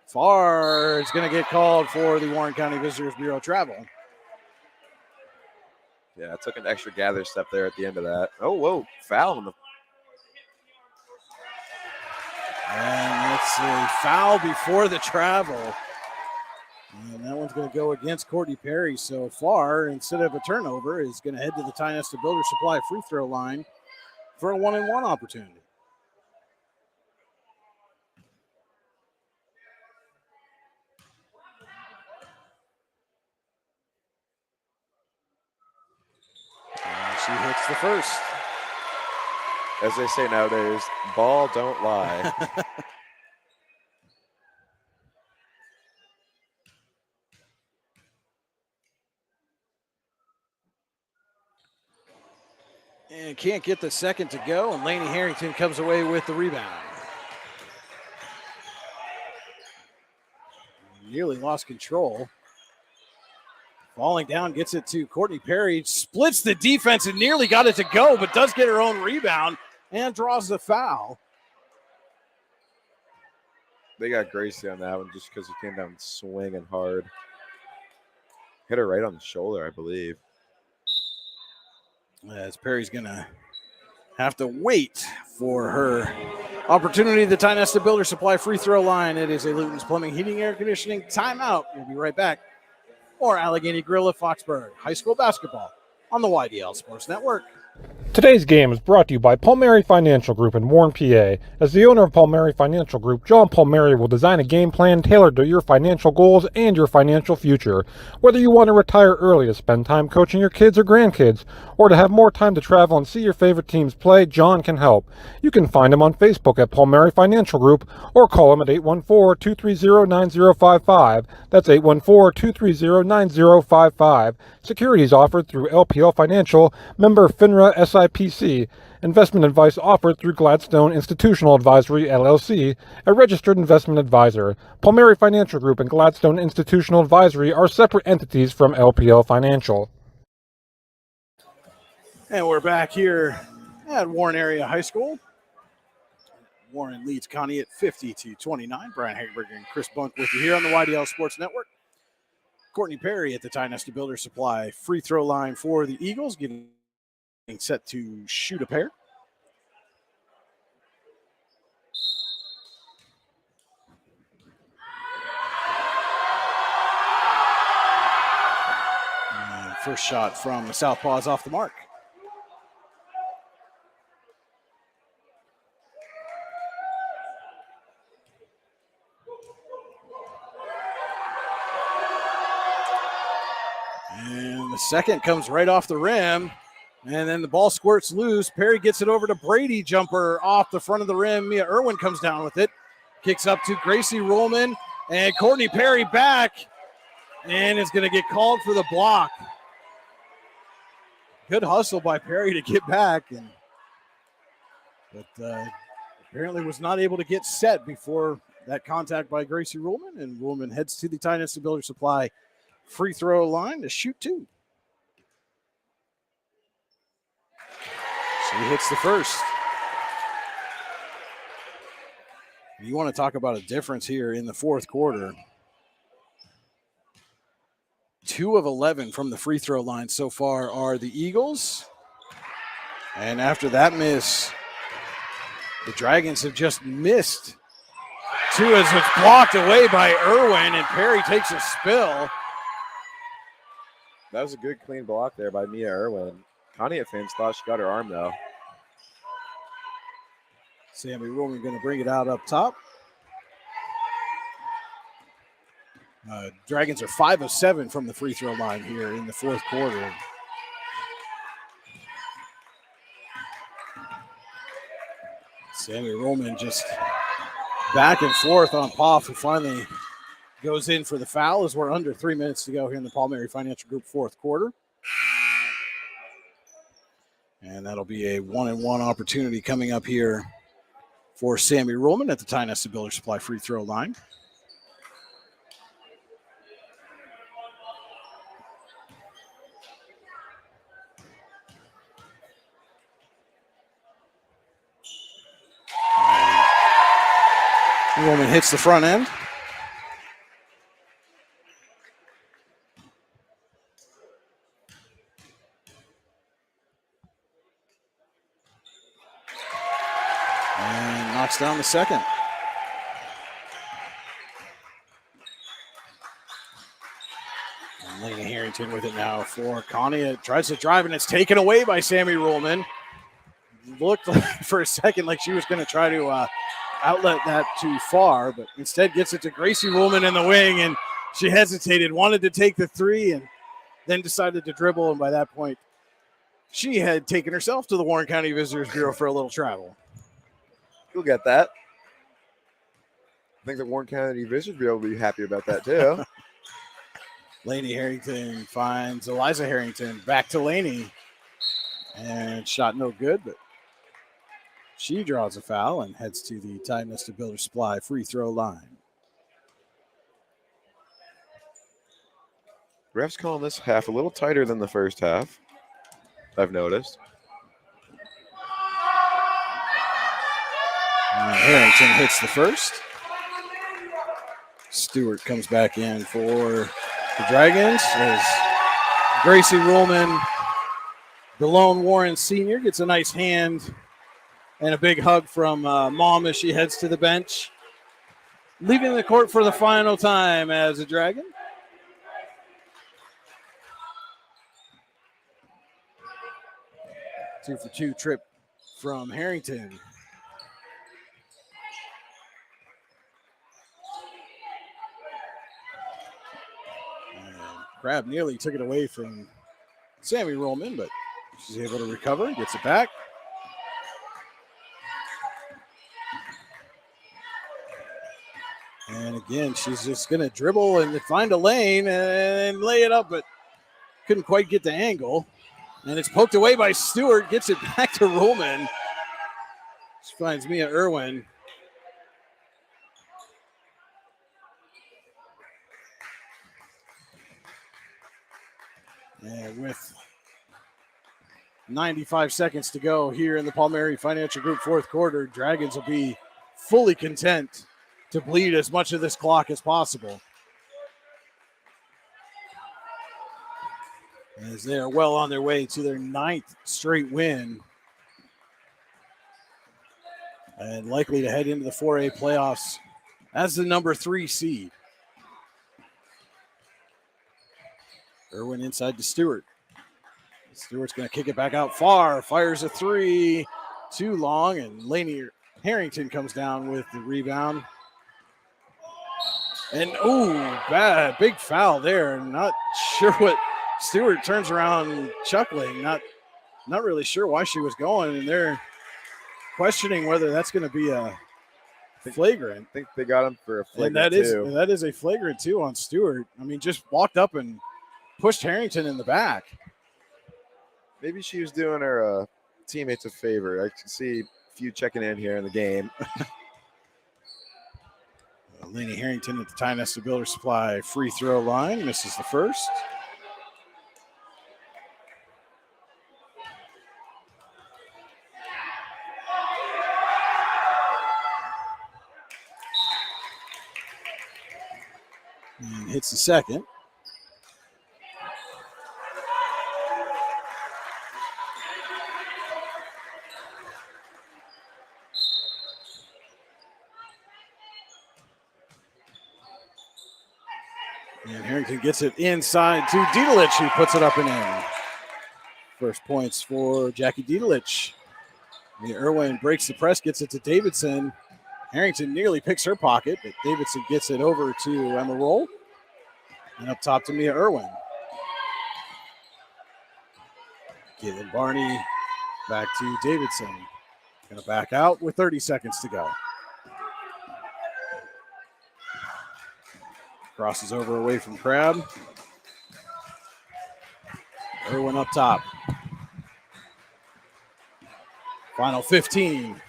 Farr is going to get called for the Warren County Visitors Bureau travel. Yeah, it took an extra gather step there at the end of that. Oh, whoa, foul on the. And it's a foul before the travel. And that one's going to go against Courtney Perry. So Farr, instead of a turnover, is going to head to the Tie Nesta Builder Supply free throw line for a 1-and-1 opportunity. And she hits the first. As they say nowadays, ball don't lie. And can't get the second to go, and Lainey Harrington comes away with the rebound. Nearly lost control. Falling down, gets it to Courtney Perry, splits the defense and nearly got it to go, but does get her own rebound and draws the foul. They got Gracie on that one just because he came down swinging hard. Hit her right on the shoulder, I believe. As Perry's going to have to wait for her opportunity. The Ty Nesta Builder Supply free throw line. It is a Luton's Plumbing, Heating, Air Conditioning timeout. We'll be right back. Or Allegheny Grill of Foxburg. High school basketball on the YDL Sports Network. Today's game is brought to you by Palmieri Financial Group in Warren, PA. As the owner of Palmieri Financial Group, John Palmieri will design a game plan tailored to your financial goals and your financial future. Whether you want to retire early to spend time coaching your kids or grandkids, or to have more time to travel and see your favorite teams play, John can help. You can find him on Facebook at Palmieri Financial Group or call him at 814-230-9055. That's 814-230-9055. Securities offered through LPL Financial, member FINRA SIPC. Investment advice offered through Gladstone Institutional Advisory, LLC, a registered investment advisor. Palmieri Financial Group and Gladstone Institutional Advisory are separate entities from LPL Financial. And we're back here at Warren Area High School. Warren leads Conneaut 50-29. Brian Hagerberger and Chris Bunk with you here on the YDL Sports Network. Courtney Perry at the Ty Nesta Builder Supply free throw line for the Eagles, getting set to shoot a pair. And first shot from the southpaw is off the mark. And the second comes right off the rim. And then the ball squirts loose. Perry gets it over to Brady. Jumper off the front of the rim. Mia Irwin comes down with it. Kicks up to Gracie Rollman. And Courtney Perry back. And is going to get called for the block. Good hustle by Perry to get back. But apparently was not able to get set before that contact by Gracie Rollman. And Rollman heads to the Ty Nesta Builder Supply free throw line to shoot two. She hits the first. You want to talk about a difference here in the fourth quarter. 2 of 11 from the free throw line so far are the Eagles. And after that miss, the Dragons have just missed 2 as it's blocked away by Irwin, and Perry takes a spill. That was a good, clean block there by Mia Irwin. Conneaut fans thought she got her arm, though. Sammy Roman going to bring it out up top. Dragons are 5 of 7 from the free throw line here in the fourth quarter. Sammy Roman just back and forth on Poff, who finally goes in for the foul as we're under 3 minutes to go here in the Palmieri Financial Group fourth quarter. And that'll be a 1-and-1 opportunity coming up here for Sammy Rollman at the Ty Nesta Builder Supply free throw line. Rollman hits the front end. And knocks down the second. And Lena Harrington with it now for Conneaut. Tries to drive, and it's taken away by Sammy Rollman. Looked like for a second like she was going to try to outlet that too far, but instead gets it to Gracie Rollman in the wing, and she hesitated, wanted to take the three, and then decided to dribble, and by that point, she had taken herself to the Warren County Visitors Bureau for a little travel. You'll get that. I think the Warren County Visitors Bureau will be happy about that, too. Laney Harrington finds Eliza Harrington. Back to Laney. And shot no good, but she draws a foul and heads to the Ty Nesta Builder Supply free throw line. Refs calling this half a little tighter than the first half, I've noticed. And Harrington hits the first. Stewart comes back in for the Dragons as Gracie Ruhlman, DeLone Warren Sr., gets a nice hand and a big hug from Mom as she heads to the bench. Leaving the court for the final time as a Dragon. Two for two trip from Harrington. And Crab nearly took it away from Sammy Ruhlman, but she's able to recover, gets it back. And again, she's just going to dribble and find a lane and lay it up, but couldn't quite get the angle. And it's poked away by Stewart, gets it back to Ruhlman. She finds Mia Irwin. And with 95 seconds to go here in the Palmieri Financial Group fourth quarter, Dragons will be fully content to bleed as much of this clock as possible, as they are well on their way to their 9th straight win and likely to head into the 4A playoffs as the number 3 seed. Irwin inside to Stewart. Stewart's going to kick it back out far, fires a 3, too long, and Lainey Harrington comes down with the rebound. And, bad, big foul there. Not sure what Stewart turns around chuckling, not really sure why she was going, and they're questioning whether that's going to be a flagrant. I think they got him for a flagrant, and that is a flagrant, too, on Stewart. I mean, just walked up and pushed Harrington in the back. Maybe she was doing her teammates a favor. I can see a few checking in here in the game. Lainey Harrington at the Ty Nesta Builder Supply free throw line, misses the first. And hits the second. And Harrington gets it inside to Dietelich, who puts it up and in. First points for Jackie Dietelich. Irwin breaks the press, gets it to Davidson. Harrington nearly picks her pocket, but Davidson gets it over to Emma Roll. And up top to Mia Irwin. Caitlin Barney back to Davidson. Going to back out with 30 seconds to go. Crosses over away from Crab. Irwin up top. Final 15.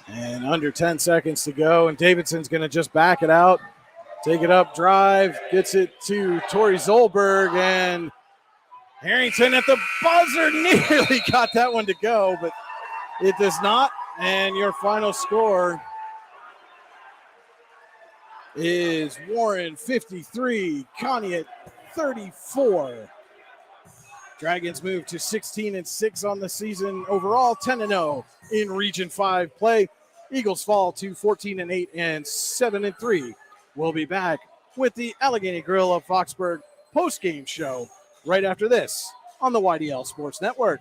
And under 10 seconds to go. And Davidson's going to just back it out. Take it up, drive. Gets it to Tori Zolberg. And Harrington at the buzzer nearly got that one to go, but it does not. And your final score is Warren 53, Conneaut 34. Dragons move to 16-6 on the season overall, 10-0 in Region 5 play. Eagles fall to 14-8 and 7-3. We'll be back with the Allegheny Grill of Foxburg post-game show right after this on the YDL Sports Network.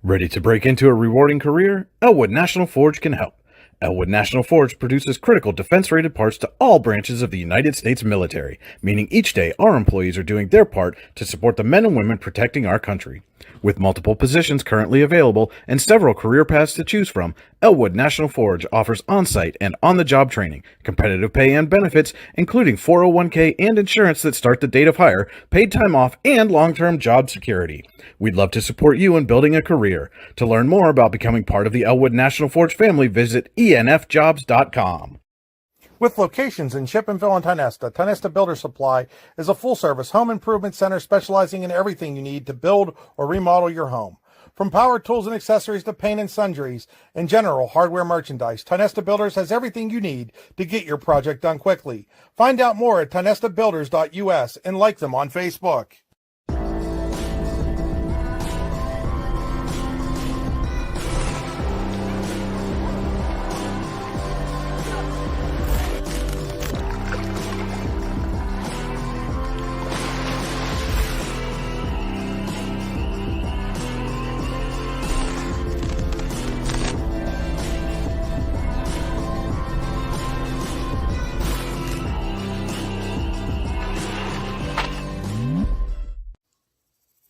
Ready to break into a rewarding career? Elwood National Forge can help. Elwood National Forge produces critical defense-rated parts to all branches of the United States military, meaning each day our employees are doing their part to support the men and women protecting our country. With multiple positions currently available and several career paths to choose from, Elwood National Forge offers on-site and on-the-job training, competitive pay and benefits, including 401k and insurance that start the date of hire, paid time off, and long-term job security. We'd love to support you in building a career. To learn more about becoming part of the Elwood National Forge family, visit enfjobs.com. With locations in Chippenville and Ty Nesta Builder Supply is a full-service home improvement center specializing in everything you need to build or remodel your home. From power tools and accessories to paint and sundries and general hardware merchandise, Tonesta Builders has everything you need to get your project done quickly. Find out more at tonestabuilders.us and like them on Facebook.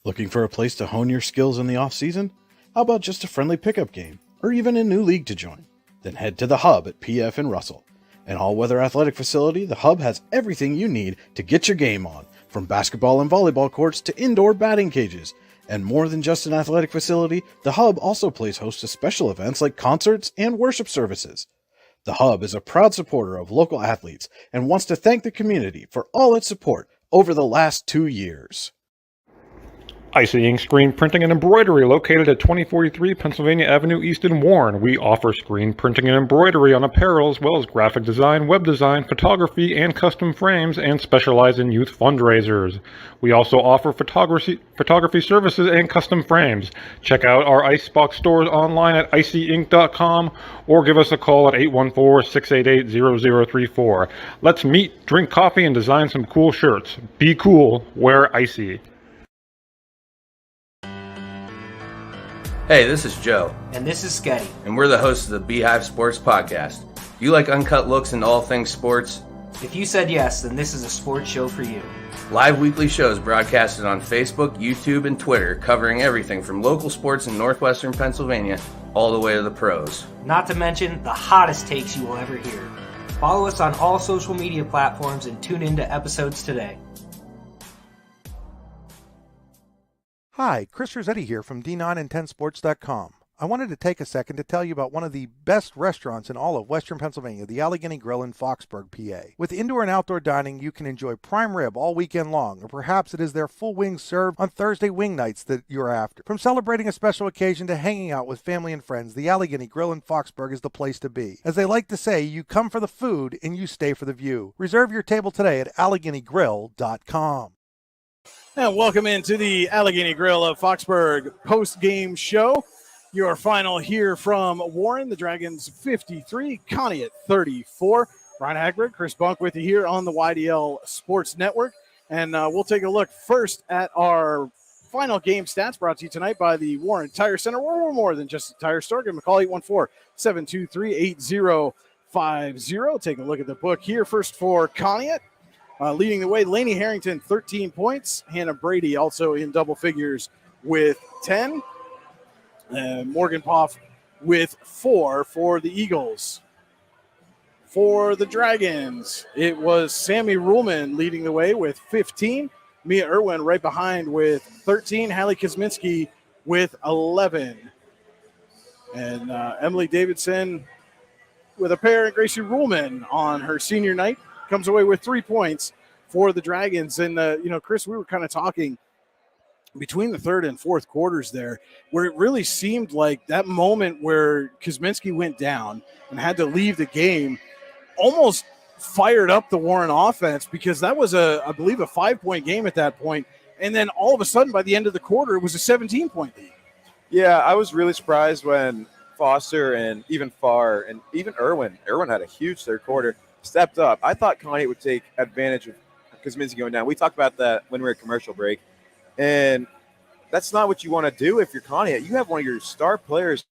Looking for a place to hone your skills in the off-season? How about just a friendly pickup game, or even a new league to join? Then head to the Hub at PF in Russell. An all-weather athletic facility, the Hub has everything you need to get your game on, from basketball and volleyball courts to indoor batting cages. And more than just an athletic facility, the Hub also plays host to special events like concerts and worship services. The Hub is a proud supporter of local athletes and wants to thank the community for all its support over the last 2 years. Icy Ink Screen Printing and Embroidery, located at 2043 Pennsylvania Avenue East in Warren. We offer screen printing and embroidery on apparel, as well as graphic design, web design, photography, and custom frames, and specialize in youth fundraisers. We also offer photography services and custom frames. Check out our Icebox stores online at icyink.com or give us a call at 814-688-0034. Let's meet, drink coffee, and design some cool shirts. Be cool, wear icy. Hey, this is Joe. And this is Sketty. And we're the hosts of the Beehive Sports Podcast. Do you like uncut looks into all things sports? If you said yes, then this is a sports show for you. Live weekly shows broadcasted on Facebook, YouTube, and Twitter, covering everything from local sports in northwestern Pennsylvania all the way to the pros. Not to mention the hottest takes you will ever hear. Follow us on all social media platforms and tune into episodes today. Hi, Chris Rossetti here from D9and10sports.com. I wanted to take a second to tell you about one of the best restaurants in all of Western Pennsylvania, the Allegheny Grill in Foxburg, PA. With indoor and outdoor dining, you can enjoy prime rib all weekend long, or perhaps it is their full wings served on Thursday wing nights that you're after. From celebrating a special occasion to hanging out with family and friends, the Allegheny Grill in Foxburg is the place to be. As they like to say, you come for the food and you stay for the view. Reserve your table today at AlleghenyGrill.com. And welcome into the Allegheny Grill of Foxburg post-game show. Your final here from Warren, the Dragons 53, Conneaut 34. Brian Hagberg, Chris Bunk with you here on the YDL Sports Network. And we'll take a look first at our final game stats brought to you tonight by the Warren Tire Center. We're more than just a tire store. Give them a call, 814-723-8050. Take a look at the book here. First for Conneaut. Leading the way, Lainey Harrington, 13 points. Hannah Brady also in double figures with 10. Morgan Poff with 4 for the Eagles. For the Dragons, it was Sammy Ruhlman leading the way with 15. Mia Irwin right behind with 13. Hallie Kosminski with 11. And Emily Davidson with a pair, and Gracie Ruhlman on her senior night comes away with 3 points for the Dragons. And, Chris, we were kind of talking between the third and fourth quarters there, where it really seemed like that moment where Kosminski went down and had to leave the game almost fired up the Warren offense, because that was, I believe, a 5-point game at that point. And then all of a sudden, by the end of the quarter, it was a 17-point lead. Yeah, I was really surprised when Foster and even Farr and even Irwin had a huge third quarter, stepped up. I thought Conneaut would take advantage of Kosminski going down. We talked about that when we were at commercial break. And that's not what you want to do if you're Conneaut. You have one of your star players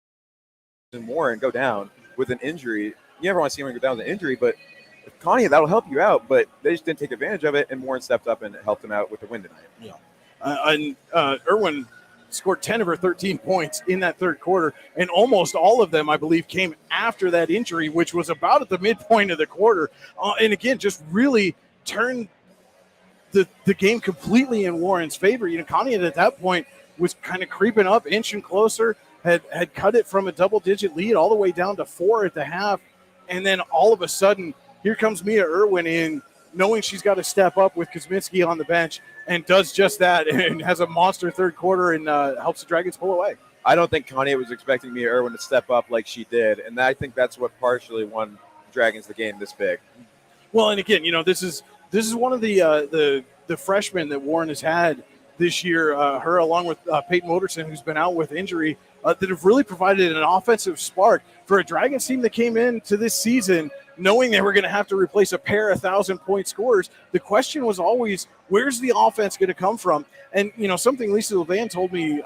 in Warren go down with an injury. You never want to see him go down with an injury, but if Conneaut, that'll help you out. But they just didn't take advantage of it, and Warren stepped up and helped him out with the win tonight. Yeah. Irwin scored 10 of her 13 points in that third quarter, and almost all of them, I believe, came after that injury, which was about at the midpoint of the quarter. And again, just really turned the game completely in Warren's favor. Conneaut at that point was kind of creeping up, inching closer, had cut it from a double-digit lead all the way down to 4 at the half. And then all of a sudden, here comes Mia Irwin in, knowing she's got to step up with Kosminski on the bench, and does just that and has a monster third quarter and helps the Dragons pull away. I don't think Conneaut was expecting Mia Irwin to step up like she did, and I think that's what partially won Dragons the game this big. Well, and again, this is one of the freshmen that Warren has had this year. Her along with Peyton Moderson, who's been out with injury, that have really provided an offensive spark for a Dragons team that came into this season knowing they were going to have to replace a pair of 1,000-point scorers. The question was always, where's the offense going to come from? And something Lisa Levan told me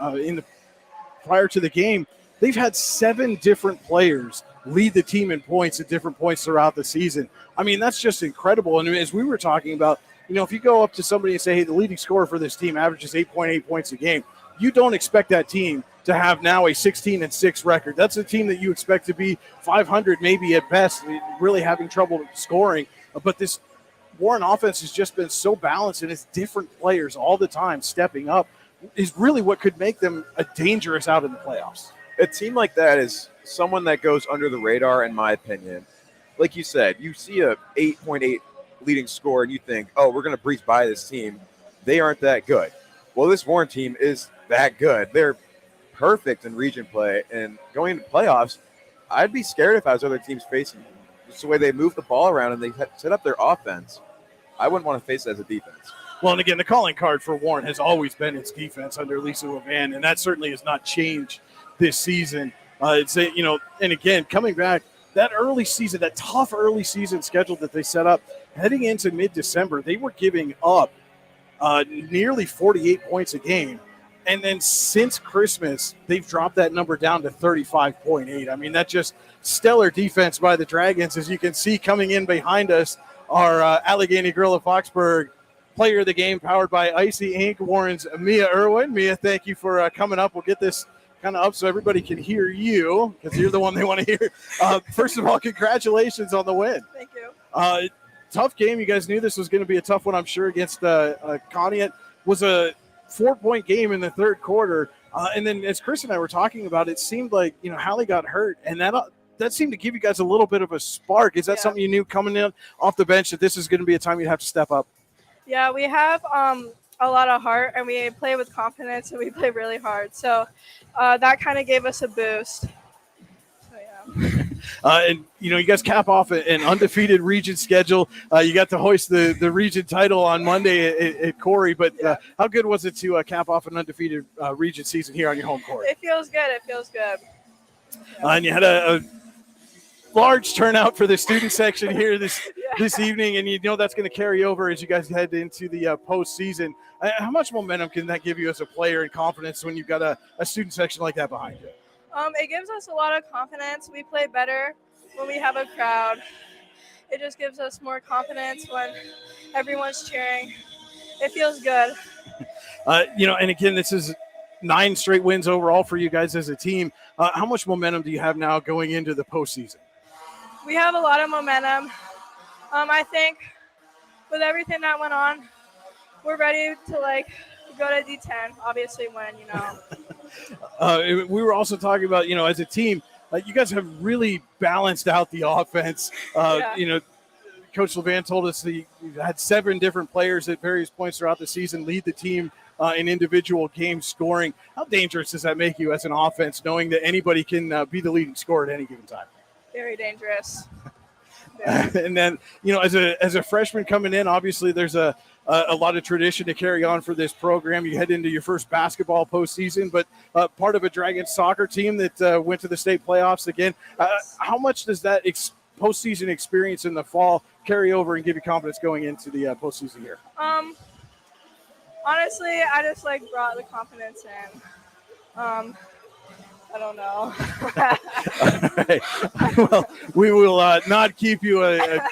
prior to the game, they've had 7 different players lead the team in points at different points throughout the season. I mean, that's just incredible. And as we were talking about, if you go up to somebody and say, hey, the leading scorer for this team averages 8.8 points a game, you don't expect that team to have now a 16-6 record. That's a team that you expect to be 500 maybe at best, really having trouble scoring. But this Warren offense has just been so balanced, and it's different players all the time stepping up is really what could make them a dangerous out in the playoffs. A team like that is someone that goes under the radar, in my opinion. Like you said, you see a 8.8 leading score and you think, oh, we're going to breeze by this team. They aren't that good. Well, this Warren team is that good. They're perfect in region play, and going into playoffs, I'd be scared if I was other teams facing them. Just the way they move the ball around and they set up their offense, I wouldn't want to face it as a defense. Well, and again, the calling card for Warren has always been its defense under Lisa Levan, and that certainly has not changed this season. And again, coming back, that early season, that tough early season schedule that they set up heading into mid-December, they were giving up nearly 48 points a game. And then since Christmas, they've dropped that number down to 35.8. I mean, that's just stellar defense by the Dragons. As you can see coming in behind us, our Allegheny Grill of Foxburg player of the game, powered by Icy Inc., Warren's Mia Irwin. Mia, thank you for coming up. We'll get this kind of up so everybody can hear you, because you're the one they want to hear. First of all, congratulations on the win. Thank you. Tough game. You guys knew this was going to be a tough one, I'm sure, against Conneaut. Was a 4-point game in the third quarter. And then as Chris and I were talking about, it seemed like, Hallie got hurt, and that seemed to give you guys a little bit of a spark. Is that something you knew coming in off the bench, that this is going to be a time you'd have to step up? Yeah, we have a lot of heart, and we play with confidence, and we play really hard. So that kind of gave us a boost. So, yeah. And, you guys cap off an undefeated region schedule. You got to hoist the region title on Monday at Corey, but how good was it to cap off an undefeated region season here on your home court? It feels good. It feels good. And you had a large turnout for the student section here this evening, and that's going to carry over as you guys head into the postseason. How much momentum can that give you as a player and confidence when you've got a student section like that behind you? It gives us a lot of confidence. We play better when we have a crowd. It just gives us more confidence when everyone's cheering. It feels good. And again, this is 9 straight wins overall for you guys as a team. How much momentum do you have now going into the postseason? We have a lot of momentum. I think with everything that went on, we're ready to go to D10, obviously win, We were also talking about, as a team, you guys have really balanced out the offense. Coach Levan told us that you had 7 different players at various points throughout the season lead the team in individual game scoring. How dangerous does that make you as an offense, knowing that anybody can be the leading scorer at any given time? Very dangerous. And then, as a freshman coming in, obviously there's a lot of tradition to carry on for this program. You head into your first basketball postseason, but part of a Dragons soccer team that went to the state playoffs again. How much does that postseason experience in the fall carry over and give you confidence going into the postseason here? Honestly, I just brought the confidence in. I don't know. All right. Well, we will not keep you a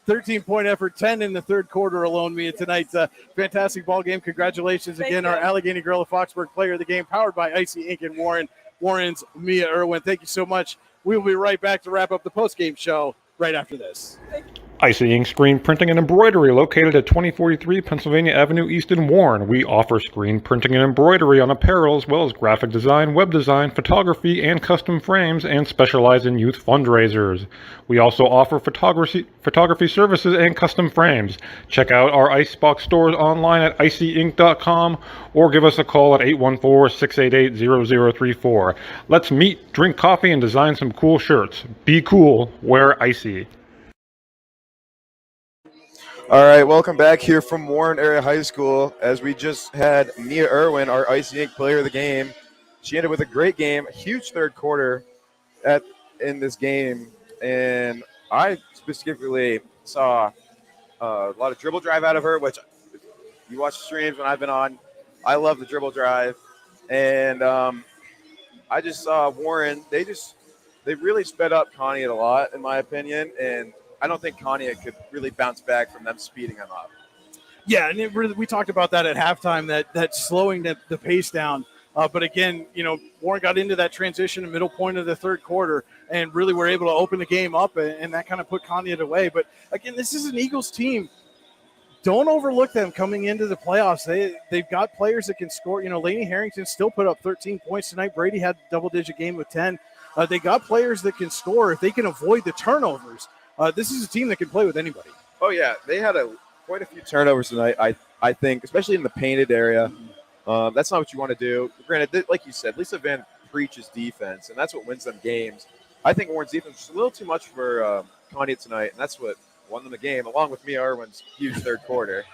13-point effort, 10 in the third quarter alone, Mia, tonight. Fantastic ball game. Congratulations again, our Allegheny Grill of Foxburg player of the game, powered by Icy Inc. and Warren's Mia Irwin. Thank you so much. We will be right back to wrap up the postgame show right after this. Thank you. Icy Ink Screen Printing and Embroidery, located at 2043 Pennsylvania Avenue East in Warren. We offer screen printing and embroidery on apparel as well as graphic design, web design, photography, and custom frames, and specialize in youth fundraisers. We also offer photography services and custom frames. Check out our Icebox stores online at icyink.com or give us a call at 814-688-0034. Let's meet, drink coffee, and design some cool shirts. Be cool, wear Icy. All right, welcome back here from Warren Area High School as we just had Mia Irwin, our Icy Ink player of the game. She ended with a great game, a huge third quarter in this game, and I specifically saw a lot of dribble drive out of her, which you watch the streams when I've been on. I love the dribble drive, and I just saw Warren. They really sped up Conneaut a lot, in my opinion, and I don't think Conneaut could really bounce back from them speeding them up. Yeah, and we talked about that at halftime, that slowing the pace down. But again, Warren got into that transition in middle point of the third quarter and really were able to open the game up, and that kind of put Conneaut away. But again, this is an Eagles team. Don't overlook them coming into the playoffs. They've got players that can score. Laney Harrington still put up 13 points tonight. Brady had a double-digit game with 10. They got players that can score if they can avoid the turnovers. This is a team that can play with anybody. Oh, yeah. They had quite a few turnovers tonight, I think, especially in the painted area. That's not what you want to do. Granted, like you said, Lisa Van preaches defense, and that's what wins them games. I think Warren's defense was a little too much for Conneaut tonight, and that's what won them the game, along with Mia Irwin's huge third quarter.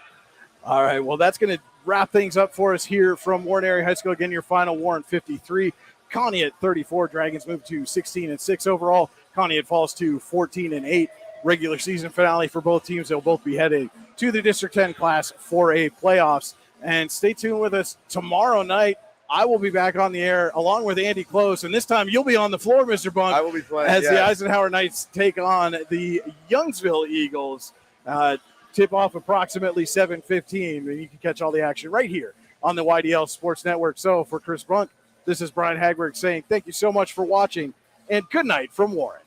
All right, well, that's going to wrap things up for us here from Warren Area High School. Again, your final, Warren 53, Conneaut 34. Dragons move to 16-6 overall. Conneaut falls to 14-8. Regular season finale for both teams. They'll both be headed to the District 10 Class 4A playoffs. And stay tuned with us tomorrow night. I will be back on the air along with Andy Close, and this time you'll be on the floor, Mr. Bunk. I will be playing as the Eisenhower Knights take on the Youngsville Eagles. Tip off approximately 7:15, and you can catch all the action right here on the YDL Sports Network. So for Chris Bunk, this is Brian Hagberg saying thank you so much for watching, and good night from Warren.